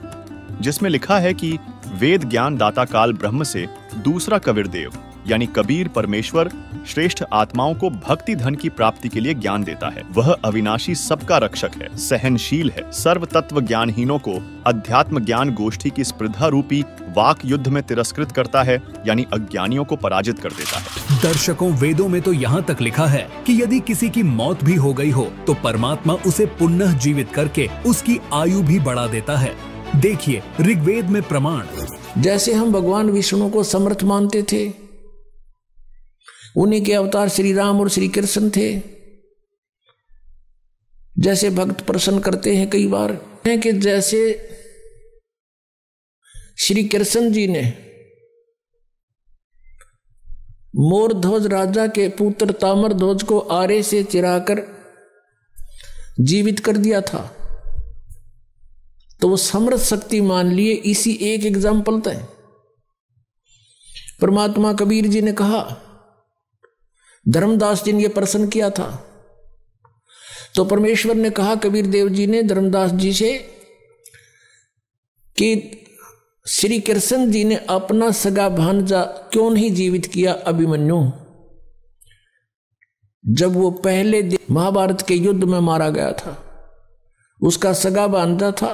जिसमें लिखा है कि वेद ज्ञान दाता काल ब्रह्म से दूसरा कबीर देव यानी कबीर परमेश्वर श्रेष्ठ आत्माओं को भक्ति धन की प्राप्ति के लिए ज्ञान देता है। वह अविनाशी सबका रक्षक है, सहनशील है, सर्व तत्व ज्ञानहीनों को अध्यात्म ज्ञान गोष्ठी की स्पर्धा रूपी वाक युद्ध में तिरस्कृत करता है, यानी अज्ञानियों को पराजित कर देता है। दर्शकों, वेदों में तो यहाँ तक लिखा है कि यदि किसी की मौत भी हो गई हो तो परमात्मा उसे पुनः जीवित करके उसकी आयु भी बढ़ा देता है। देखिए ऋग्वेद में प्रमाण। जैसे हम भगवान विष्णु को समर्थ मानते थे, उन्हीं के अवतार श्री राम और श्री कृष्ण थे। जैसे भक्त प्रश्न करते हैं कई बार है कि जैसे श्री कृष्ण जी ने मोरध्वज राजा के पुत्र ताम्रध्वज को आरे से चिराकर जीवित कर दिया था, तो वो समर्थ शक्ति मान लिए। इसी एक एग्जाम्पल था। परमात्मा कबीर जी ने कहा, धर्मदास जी ने यह प्रश्न किया था, तो परमेश्वर ने कहा कबीर देव जी ने धर्मदास जी से कि श्री कृष्ण जी ने अपना सगा भांजा क्यों नहीं जीवित किया अभिमन्यु, जब वो पहले महाभारत के युद्ध में मारा गया था। उसका सगा भांजा था,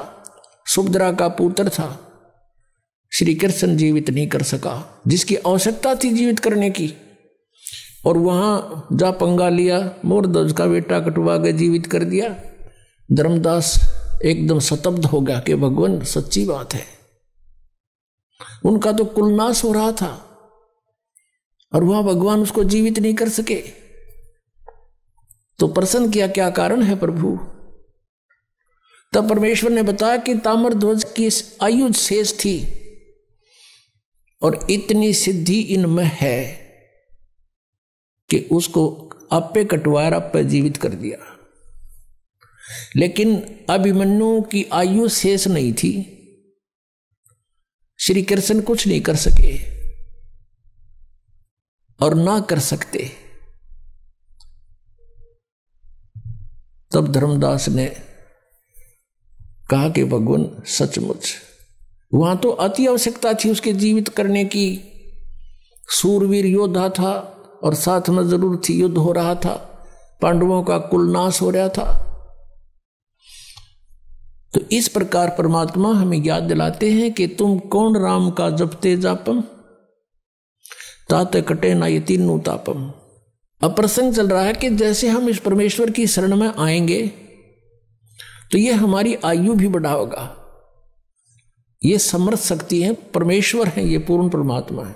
सुभद्रा का पुत्र था। श्री कृष्ण जीवित नहीं कर सका, जिसकी आवश्यकता थी जीवित करने की, और वहां जा पंगा लिया, मोरध्वज का बेटा कटवा के जीवित कर दिया। धर्मदास एकदम स्तब्ध हो गया कि भगवान सच्ची बात है, उनका तो कुलनाश हो रहा था और वहां भगवान उसको जीवित नहीं कर सके। तो प्रश्न किया, क्या कारण है प्रभु? तब परमेश्वर ने बताया कि ताम्रध्वज की आयु शेष थी और इतनी सिद्धि इनमें है कि उसको आपे कटवाया, आपे जीवित कर दिया। लेकिन अभिमन्यु की आयु शेष नहीं थी, श्री कृष्ण कुछ नहीं कर सके और ना कर सकते। तब धर्मदास ने कहा कि भगवान सचमुच वहां तो अति आवश्यकता थी उसके जीवित करने की। सूरवीर योद्धा था और साथ में जरूर थी, युद्ध हो रहा था, पांडवों का कुलनाश हो रहा था। तो इस प्रकार परमात्मा हमें याद दिलाते हैं कि तुम कौन राम का जपते जापम, ताते कटे ना ये तीनों तापम। अब प्रसंग चल रहा है कि जैसे हम इस परमेश्वर की शरण में आएंगे तो ये हमारी आयु भी बढ़ाएगा। ये समर्थ शक्ति है, परमेश्वर है, ये पूर्ण परमात्मा है।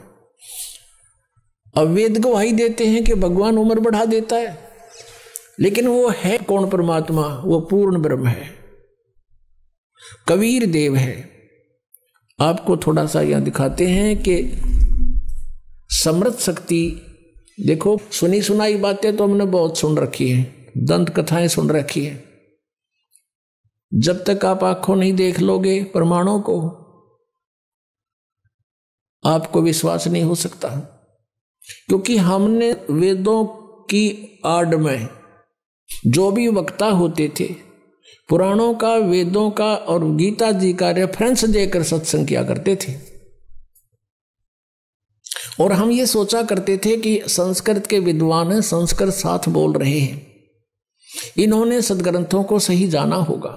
अब वेद गवाही देते हैं कि भगवान उम्र बढ़ा देता है, लेकिन वो है कौन परमात्मा? वो पूर्ण ब्रह्म है, कबीर देव है। आपको थोड़ा सा यहां दिखाते हैं कि समर्थ शक्ति। देखो, सुनी सुनाई बातें तो हमने बहुत सुन रखी है, दंत कथाएं सुन रखी है। जब तक आप आंखों नहीं देख लोगे प्रमाणों को, आपको विश्वास नहीं हो सकता। क्योंकि हमने वेदों की आड़ में जो भी वक्ता होते थे, पुराणों का, वेदों का और गीता जी का रेफरेंस देकर सत्संग किया करते थे। और हम ये सोचा करते थे कि संस्कृत के विद्वान हैं, संस्कृत साथ बोल रहे हैं, इन्होंने सदग्रंथों को सही जाना होगा।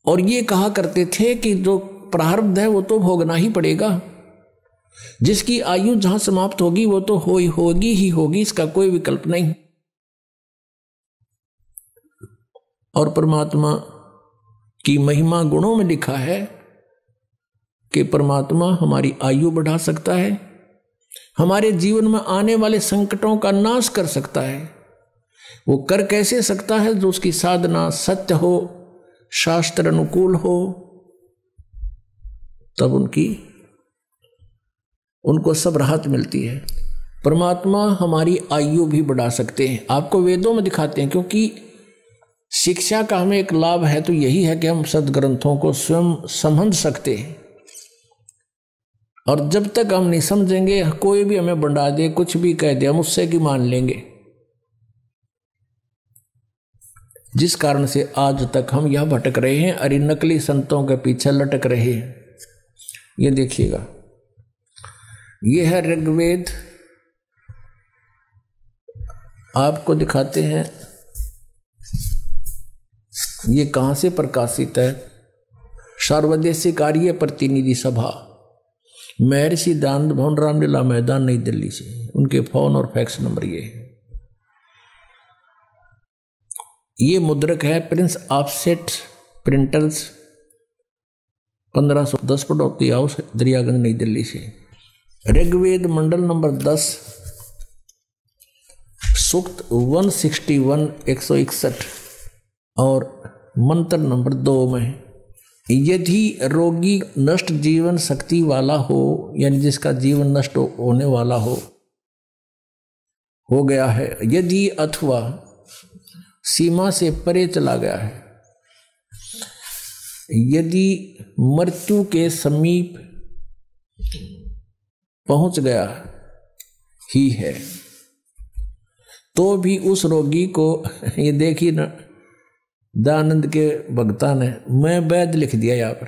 और ये कहा करते थे कि जो प्रारब्ध है वो तो भोगना ही पड़ेगा, जिसकी आयु जहां समाप्त होगी वो तो होगी ही होगी, इसका कोई विकल्प नहीं। और परमात्मा की महिमा गुणों में लिखा है कि परमात्मा हमारी आयु बढ़ा सकता है, हमारे जीवन में आने वाले संकटों का नाश कर सकता है, वो कर कैसे सकता है? जो उसकी साधना सत्य हो, शास्त्र अनुकूल हो, तब उनको सब राहत मिलती है। परमात्मा हमारी आयु भी बढ़ा सकते हैं, आपको वेदों में दिखाते हैं। क्योंकि शिक्षा का हमें एक लाभ है तो यही है कि हम सदग्रंथों को स्वयं समझ सकते हैं। और जब तक हम नहीं समझेंगे, कोई भी हमें बढ़ा दे, कुछ भी कह दे, हम उससे की मान लेंगे। जिस कारण से आज तक हम यह भटक रहे हैं, अरे नकली संतों के पीछे लटक रहे हैं। ये देखिएगा, ये है ऋग्वेद, आपको दिखाते हैं ये कहाँ से प्रकाशित है। सर्वदेशीय कार्य प्रतिनिधि सभा, महर्षि दयानंद भवन, रामलीला मैदान, नई दिल्ली से। उनके फोन और फैक्स नंबर ये है। ये मुद्रक है प्रिंस ऑफसेट प्रिंटर्स, 1510 पड़ोती हाउस, दरियागंज, नई दिल्ली से। ऋग्वेद मंडल नंबर 10, सूक्त 161 161 और मंत्र नंबर 2 में, यदि रोगी नष्ट जीवन शक्ति वाला हो, यानी जिसका जीवन नष्ट होने वाला हो गया है, यदि अथवा सीमा से परे चला गया है, यदि मृत्यु के समीप पहुंच गया ही है, तो भी उस रोगी को, ये देखिए ना, दयानंद के भक्ता ने मैं वैद लिख दिया यहाँ पर,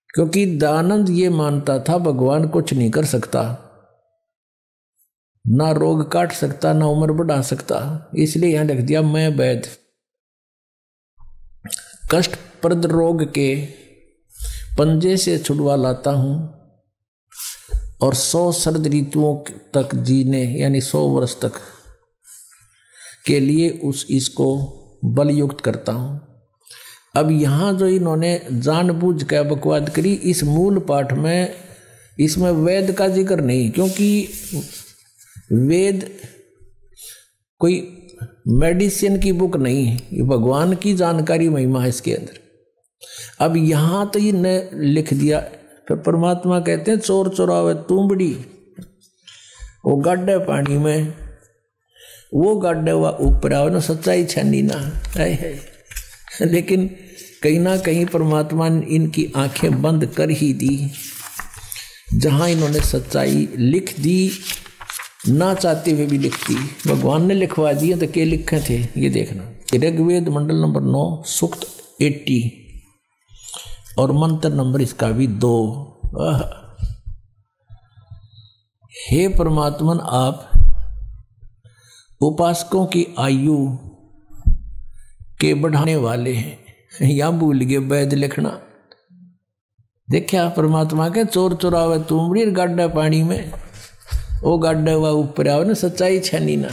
क्योंकि दयानंद ये मानता था भगवान कुछ नहीं कर सकता, ना रोग काट सकता, ना उम्र बढ़ा सकता, इसलिए यहां लिख दिया मैं वैद। कष्टप्रद रोग के पंजे से छुड़वा लाता हूं और 100 शरद ऋतुओं तक जीने, यानी 100 वर्ष तक के लिए इसको बलयुक्त करता हूं। अब यहां जो इन्होंने जानबूझ कर बकवाद करी, इस मूल पाठ में इसमें वेद का जिक्र नहीं, क्योंकि वेद कोई मेडिसिन की बुक नहीं है, ये भगवान की जानकारी महिमा है इसके अंदर। अब यहां तो ये ने लिख दिया, फिर परमात्मा कहते हैं चोर चोरावे तुंबड़ी, वो गड्ढे पानी में, वो गड्ढे हुआ ऊपर आओ ना, सच्चाई छनी ना है। लेकिन कहीं ना कहीं परमात्मा ने इनकी आंखें बंद कर ही दी, जहां इन्होंने सच्चाई लिख दी, ना चाहते हुए भी लिख दी, भगवान ने लिखवा दिए। तो क्या लिखे थे ये देखना, ऋग्वेद मंडल नंबर 9 सूक्त 80 और मंत्र नंबर इसका भी 2। हे परमात्मन, आप उपासकों की आयु के बढ़ाने वाले हैं। या भूल गए वैद लिखना। देखा परमात्मा के चोर चोरावे तुमड़ी गड्ढा पानी में, वो गड्ढा हुआ ऊपर आओ ना, सच्चाई छनी ना।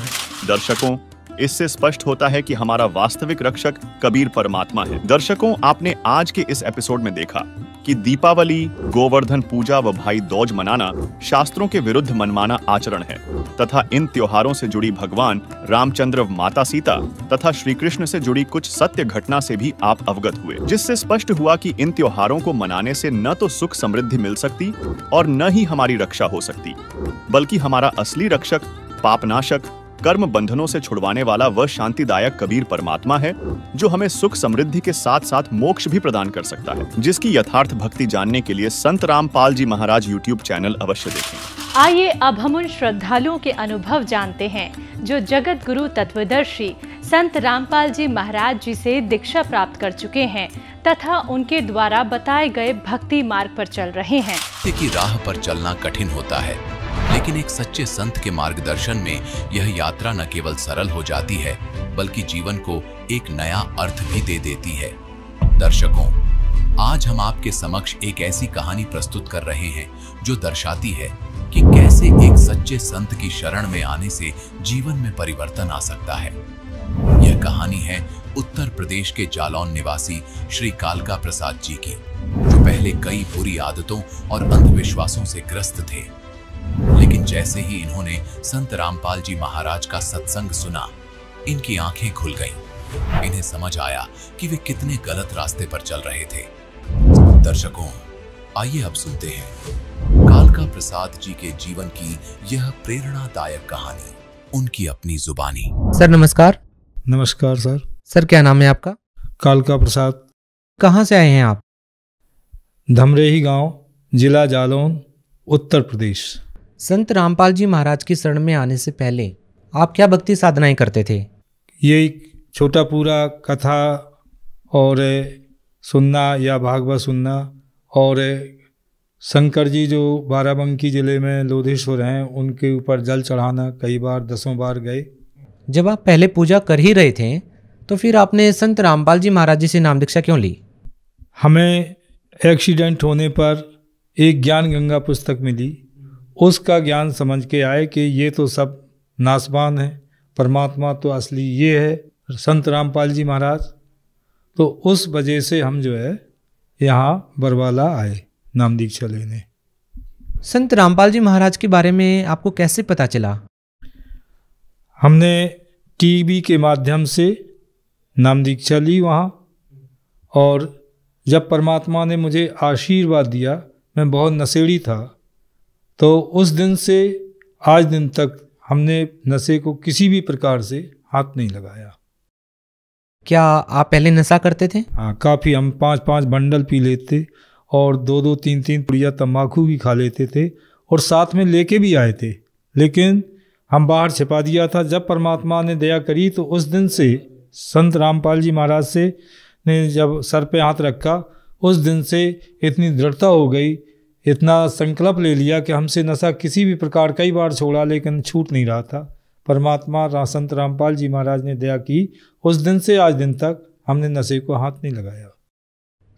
दर्शकों, इससे स्पष्ट होता है कि हमारा वास्तविक रक्षक कबीर परमात्मा है। दर्शकों, आपने आज के इस एपिसोड में देखा कि दीपावली, गोवर्धन पूजा व भाई दूज मनाना शास्त्रों के विरुद्ध मनमाना आचरण है तथा इन त्योहारों से जुड़ी भगवान रामचंद्र, माता सीता तथा श्री कृष्ण से जुड़ी कुछ सत्य घटना से भी आप अवगत हुए, जिससे स्पष्ट हुआ कि इन त्योहारों को मनाने से न तो सुख समृद्धि मिल सकती और न ही हमारी रक्षा हो सकती, बल्कि हमारा असली रक्षक, पापनाशक, कर्म बंधनों से छुड़वाने वाला वह शांतिदायक कबीर परमात्मा है, जो हमें सुख समृद्धि के साथ साथ मोक्ष भी प्रदान कर सकता है, जिसकी यथार्थ भक्ति जानने के लिए संत रामपाल जी महाराज यूट्यूब चैनल अवश्य देखें। आइए अब हम उन श्रद्धालुओं के अनुभव जानते हैं जो जगत गुरु तत्वदर्शी संत रामपाल जी महाराज जी से दीक्षा प्राप्त कर चुके हैं तथा उनके द्वारा बताए गए भक्ति मार्ग पर चल रहे हैं। की राह पर चलना कठिन होता है, लेकिन एक सच्चे संत के मार्गदर्शन में यह यात्रा न केवल सरल हो जाती है, बल्कि जीवन को एक नया अर्थ भी दे देती है। दर्शकों, आज हम आपके समक्ष एक ऐसी कहानी प्रस्तुत कर रहे हैं जो दर्शाती है कि कैसे एक सच्चे संत की शरण में आने से जीवन में परिवर्तन आ सकता है। यह कहानी है उत्तर प्रदेश के जालौन निवासी श्री कालका प्रसाद जी की, जो पहले कई बुरी आदतों और अंधविश्वासों से ग्रस्त थे, लेकिन जैसे ही इन्होंने संत रामपाल जी महाराज का सत्संग सुना, इनकी आंखें खुल गईं। इन्हें समझ आया कि वे कितने गलत रास्ते पर चल रहे थे। दर्शकों, आइए अब सुनते हैं कालका प्रसाद जी के जीवन की यह प्रेरणादायक कहानी, उनकी अपनी जुबानी। सर नमस्कार। नमस्कार सर। सर क्या नाम है आपका? कालका प्रसाद। कहाँ से आए हैं आप? धमरेही गांव, जिला जालौन, उत्तर प्रदेश। संत रामपाल जी महाराज की शरण में आने से पहले आप क्या भक्ति साधनाएं करते थे? ये छोटा पूरा कथा और सुनना या भागवत सुनना, और शंकर जी जो बाराबंकी जिले में लोधेश्वर हैं उनके ऊपर जल चढ़ाना, कई बार 10 बार गए। जब आप पहले पूजा कर ही रहे थे तो फिर आपने संत रामपाल जी महाराज जी से नाम दीक्षा क्यों ली? हमें एक्सीडेंट होने पर एक ज्ञान गंगा पुस्तक मिली, उसका ज्ञान समझ के आए कि ये तो सब नासवान है, परमात्मा तो असली ये है संत रामपाल जी महाराज। तो उस वजह से हम जो है यहाँ बरवाला आए नाम दीक्षा लेने। संत रामपाल जी महाराज के बारे में आपको कैसे पता चला? हमने टीवी के माध्यम से नाम दीक्षा ली वहाँ, और जब परमात्मा ने मुझे आशीर्वाद दिया, मैं बहुत नशेड़ी था, तो उस दिन से आज दिन तक हमने नशे को किसी भी प्रकार से हाथ नहीं लगाया। क्या आप पहले नशा करते थे? हाँ, काफ़ी। हम 5-5 बंडल पी लेते और 2-2, 3-3 पुड़िया तम्बाकू भी खा लेते थे, और साथ में लेके भी आए थे, लेकिन हम बाहर छिपा दिया था। जब परमात्मा ने दया करी तो उस दिन से संत रामपाल जी महाराज से ने जब सर पे हाथ रखा, उस दिन से इतनी दृढ़ता हो गई, इतना संकल्प ले लिया कि हमसे नशा किसी भी प्रकार, कई बार छोड़ा लेकिन छूट नहीं रहा था। परमात्मा संत रामपाल जी महाराज ने दया की, उस दिन से आज दिन तक हमने नशे को हाथ नहीं लगाया।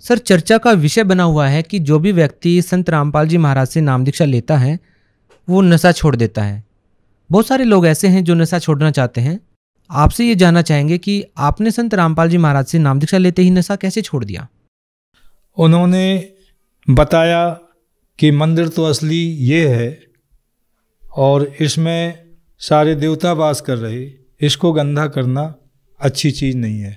सर चर्चा का विषय बना हुआ है कि जो भी व्यक्ति संत रामपाल जी महाराज से नाम दीक्षा लेता है वो नशा छोड़ देता है। बहुत सारे लोग ऐसे हैं जो नशा छोड़ना चाहते हैं। आपसे ये जानना चाहेंगे कि आपने संत रामपाल जी महाराज से नाम दीक्षा लेते ही नशा कैसे छोड़ दिया? उन्होंने बताया कि मंदिर तो असली ये है और इसमें सारे देवता वास कर रहे, इसको गंदा करना अच्छी चीज़ नहीं है,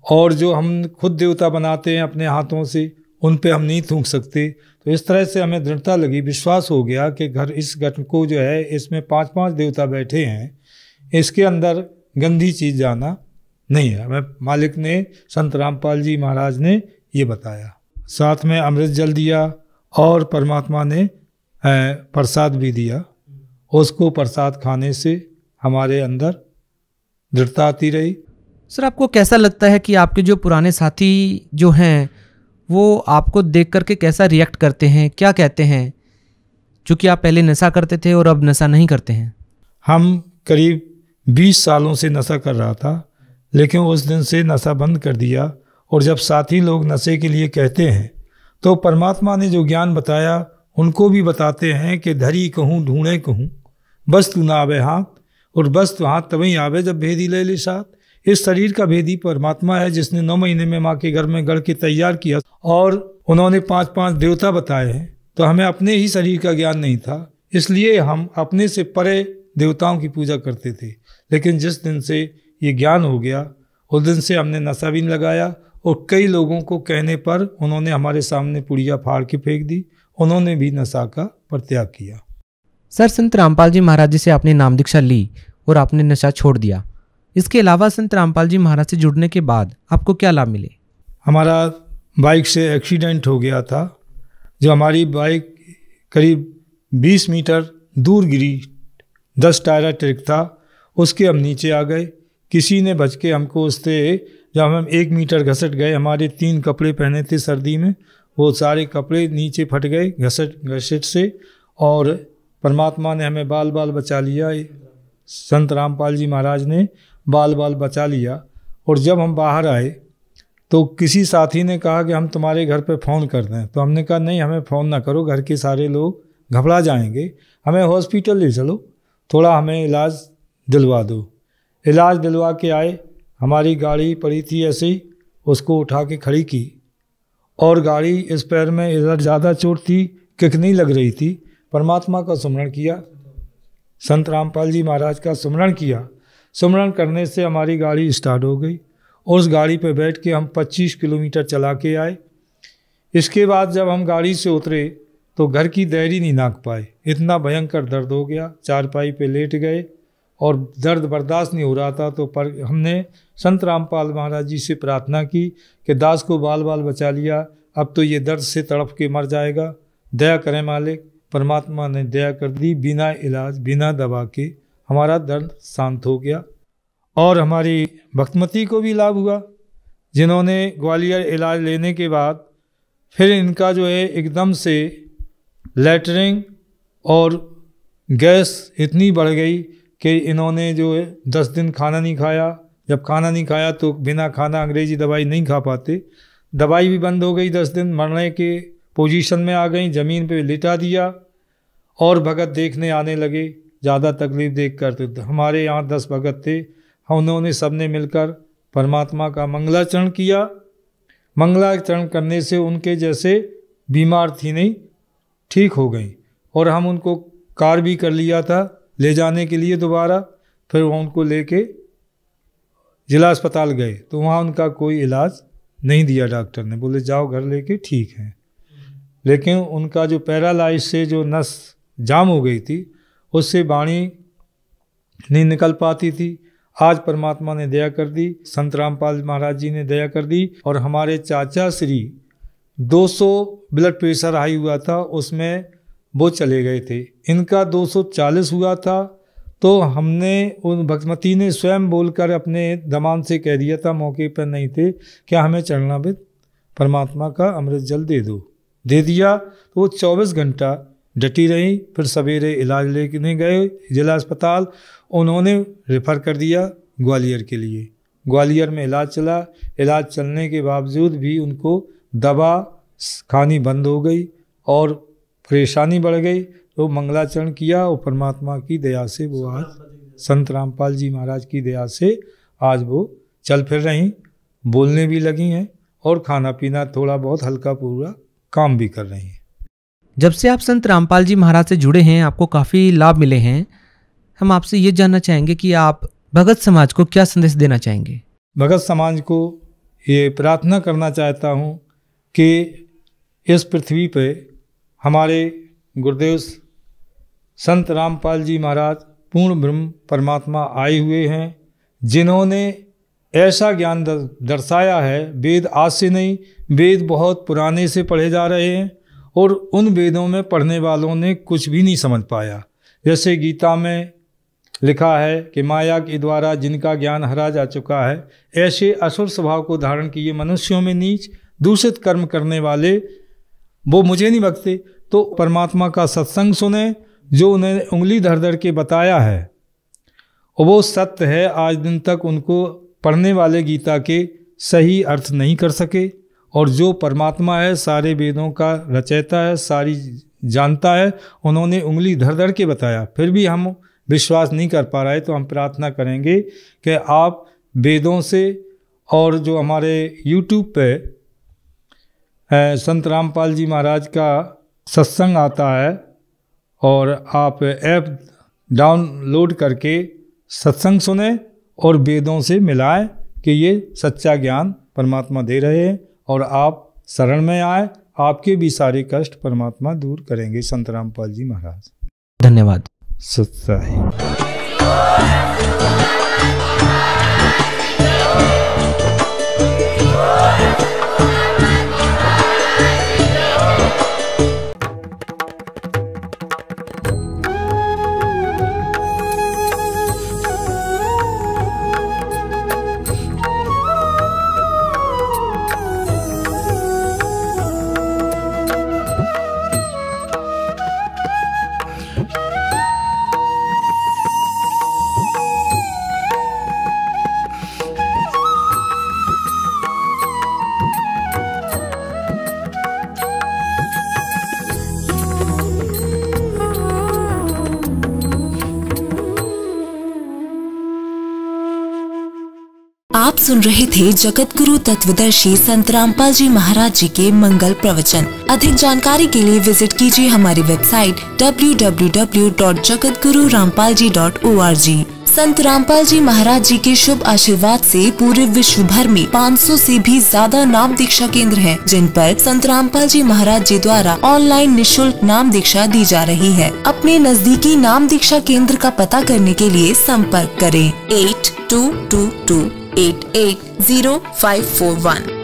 और जो हम खुद देवता बनाते हैं अपने हाथों से, उन पे हम नहीं थूक सकते। तो इस तरह से हमें दृढ़ता लगी, विश्वास हो गया कि इस घट को जो है इसमें 5-5 देवता बैठे हैं, इसके अंदर गंदी चीज़ जाना नहीं है। हमें मालिक ने, संत रामपाल जी महाराज ने ये बताया। साथ में अमृत जल दिया और परमात्मा ने प्रसाद भी दिया। उसको प्रसाद खाने से हमारे अंदर दृढ़ता आती रही। सर आपको कैसा लगता है कि आपके जो पुराने साथी जो हैं वो आपको देख करके कैसा रिएक्ट करते हैं, क्या कहते हैं, चूँकि आप पहले नशा करते थे और अब नशा नहीं करते हैं? हम करीब 20 सालों से नशा कर रहा था, लेकिन उस दिन से नशा बंद कर दिया। और जब साथी लोग नशे के लिए कहते हैं तो परमात्मा ने जो ज्ञान बताया उनको भी बताते हैं कि धरी कहूँ ढूंढे कहूँ, बस तू ना आवे हाथ, और बस तू हाथ तभी आवे जब भेदी ले ले साथ। इस शरीर का भेदी परमात्मा है, जिसने 9 महीने में माँ के घर में गढ़ के तैयार किया, और उन्होंने 5-5 देवता बताए हैं। तो हमें अपने ही शरीर का ज्ञान नहीं था, इसलिए हम अपने से परे देवताओं की पूजा करते थे। लेकिन जिस दिन से ये ज्ञान हो गया उस दिन से हमने नशा भी लगाया, और कई लोगों को कहने पर उन्होंने हमारे सामने पुड़िया फाड़ के फेंक दी, उन्होंने भी नशा का परित्याग किया। सर संत रामपाल जी महाराज जी से आपने नाम दीक्षा ली और आपने नशा छोड़ दिया, इसके अलावा संत रामपाल जी महाराज से जुड़ने के बाद आपको क्या लाभ मिले? हमारा बाइक से एक्सीडेंट हो गया था, जो हमारी बाइक करीब 20 मीटर दूर गिरी, 10 टायरा ट्रक था, उसके हम नीचे आ गए। किसी ने बच के हमको उससे, जब हम 1 मीटर घसट गए, हमारे 3 कपड़े पहने थे सर्दी में, वो सारे कपड़े नीचे फट गए घसट से, और परमात्मा ने हमें बाल बाल बचा लिया। संत रामपाल जी महाराज ने बाल बाल बचा लिया। और जब हम बाहर आए तो किसी साथी ने कहा कि हम तुम्हारे घर पे फ़ोन कर दें, तो हमने कहा नहीं, हमें फ़ोन ना करो, घर के सारे लोग घबरा जाएंगे, हमें हॉस्पिटल ले चलो, थोड़ा हमें इलाज दिलवा दो। इलाज दिलवा के आए, हमारी गाड़ी पड़ी थी ऐसे ही, उसको उठा के खड़ी की, और गाड़ी इस पैर में इधर ज़्यादा चोट थी, किक नहीं लग रही थी। परमात्मा का सुमरण किया, संत रामपाल जी महाराज का सुमरण किया, सुमरन करने से हमारी गाड़ी स्टार्ट हो गई और उस गाड़ी पर बैठ के हम 25 किलोमीटर चला के आए। इसके बाद जब हम गाड़ी से उतरे तो घर की देहरी नहीं नाक पाए, इतना भयंकर दर्द हो गया। चारपाई पे लेट गए और दर्द बर्दाश्त नहीं हो रहा था, तो पर हमने संत रामपाल महाराज जी से प्रार्थना की कि दास को बाल बाल बचा लिया, अब तो ये दर्द से तड़प के मर जाएगा, दया करें मालिक। परमात्मा ने दया कर दी, बिना इलाज बिना दवा के हमारा दर्द शांत हो गया। और हमारी भक्तमती को भी लाभ हुआ, जिन्होंने ग्वालियर इलाज लेने के बाद फिर इनका जो है एकदम से लैटरिन और गैस इतनी बढ़ गई कि इन्होंने जो है 10 दिन खाना नहीं खाया। जब खाना नहीं खाया तो बिना खाना अंग्रेजी दवाई नहीं खा पाते, दवाई भी बंद हो गई। 10 दिन मरने के पोजीशन में आ गई, ज़मीन पे लिटा दिया और भगत देखने आने लगे। ज़्यादा तकलीफ देख कर तो हमारे यहाँ 10 भगत थे, उन्होंने सबने मिलकर परमात्मा का मंगलाचरण किया। मंगलाचरण करने से उनके जैसे बीमार थी नहीं, ठीक हो गई। और हम उनको कार भी कर लिया था ले जाने के लिए दोबारा, फिर उनको लेके जिला अस्पताल गए तो वहाँ उनका कोई इलाज नहीं दिया डॉक्टर ने, बोले जाओ घर लेके ठीक है। लेकिन उनका जो पैरालाइज से जो नस जाम हो गई थी उससे वाणी नहीं निकल पाती थी। आज परमात्मा ने दया कर दी, संत रामपाल महाराज जी ने दया कर दी। और हमारे चाचा श्री 200 ब्लड प्रेशर हाई हुआ था, उसमें वो चले गए थे। इनका 240 हुआ था, तो हमने उन भक्तमती ने स्वयं बोलकर अपने दमाम से कह दिया था, मौके पर नहीं थे, क्या हमें चरणामृत परमात्मा का अमृत जल दे दो। दे दिया तो वो 24 घंटा डटी रही। फिर सवेरे इलाज लेने गए जिला अस्पताल, उन्होंने रेफ़र कर दिया ग्वालियर के लिए। ग्वालियर में इलाज चला। इलाज चलने के बावजूद भी उनको दवा खानी बंद हो गई और परेशानी बढ़ गई। तो मंगलाचरण किया और परमात्मा की दया से वो आज संत रामपाल जी महाराज की दया से आज वो चल फिर रही, बोलने भी लगी हैं और खाना पीना थोड़ा बहुत हल्का पूरा काम भी कर रही हैं। जब से आप संत रामपाल जी महाराज से जुड़े हैं आपको काफ़ी लाभ मिले हैं। हम आपसे ये जानना चाहेंगे कि आप भगत समाज को क्या संदेश देना चाहेंगे? भगत समाज को ये प्रार्थना करना चाहता हूँ कि इस पृथ्वी पे हमारे गुरुदेव संत रामपाल जी महाराज पूर्ण ब्रह्म परमात्मा आए हुए हैं, जिन्होंने ऐसा ज्ञान दर्शाया है। वेद आज से नहीं, वेद बहुत पुराने से पढ़े जा रहे हैं और उन वेदों में पढ़ने वालों ने कुछ भी नहीं समझ पाया। जैसे गीता में लिखा है कि माया के द्वारा जिनका ज्ञान हरा जा चुका है, ऐसे असुर स्वभाव को धारण किए मनुष्यों में नीच दूषित कर्म करने वाले वो मुझे नहीं बख्शते। तो परमात्मा का सत्संग सुने, जो उन्हें उंगली धर धर के बताया है और वो सत्य है। आज दिन तक उनको पढ़ने वाले गीता के सही अर्थ नहीं कर सके। और जो परमात्मा है, सारे वेदों का रचयिता है, सारी जानता है, उन्होंने उंगली धर धर के बताया, फिर भी हम विश्वास नहीं कर पा रहे। तो हम प्रार्थना करेंगे कि आप वेदों से और जो हमारे YouTube पे संत रामपाल जी महाराज का सत्संग आता है और आप ऐप डाउनलोड करके सत्संग सुने और वेदों से मिलाएं कि ये सच्चा ज्ञान परमात्मा दे रहे हैं और आप शरण में आए, आपके भी सारे कष्ट परमात्मा दूर करेंगे। संत रामपाल जी महाराज। धन्यवाद। सत्य है। आप सुन रहे थे जगत गुरु तत्वदर्शी संत रामपाल जी महाराज जी के मंगल प्रवचन। अधिक जानकारी के लिए विजिट कीजिए हमारी वेबसाइट www.jagatgururampalji.org। संत रामपाल जी महाराज जी के शुभ आशीर्वाद से पूरे विश्व भर में 500 से भी ज्यादा नाम दीक्षा केंद्र हैं, जिन पर संत रामपाल जी महाराज जी द्वारा ऑनलाइन निःशुल्क नाम दीक्षा दी जा रही है। अपने नजदीकी नाम दीक्षा केंद्र का पता करने के लिए संपर्क करें 8222880541।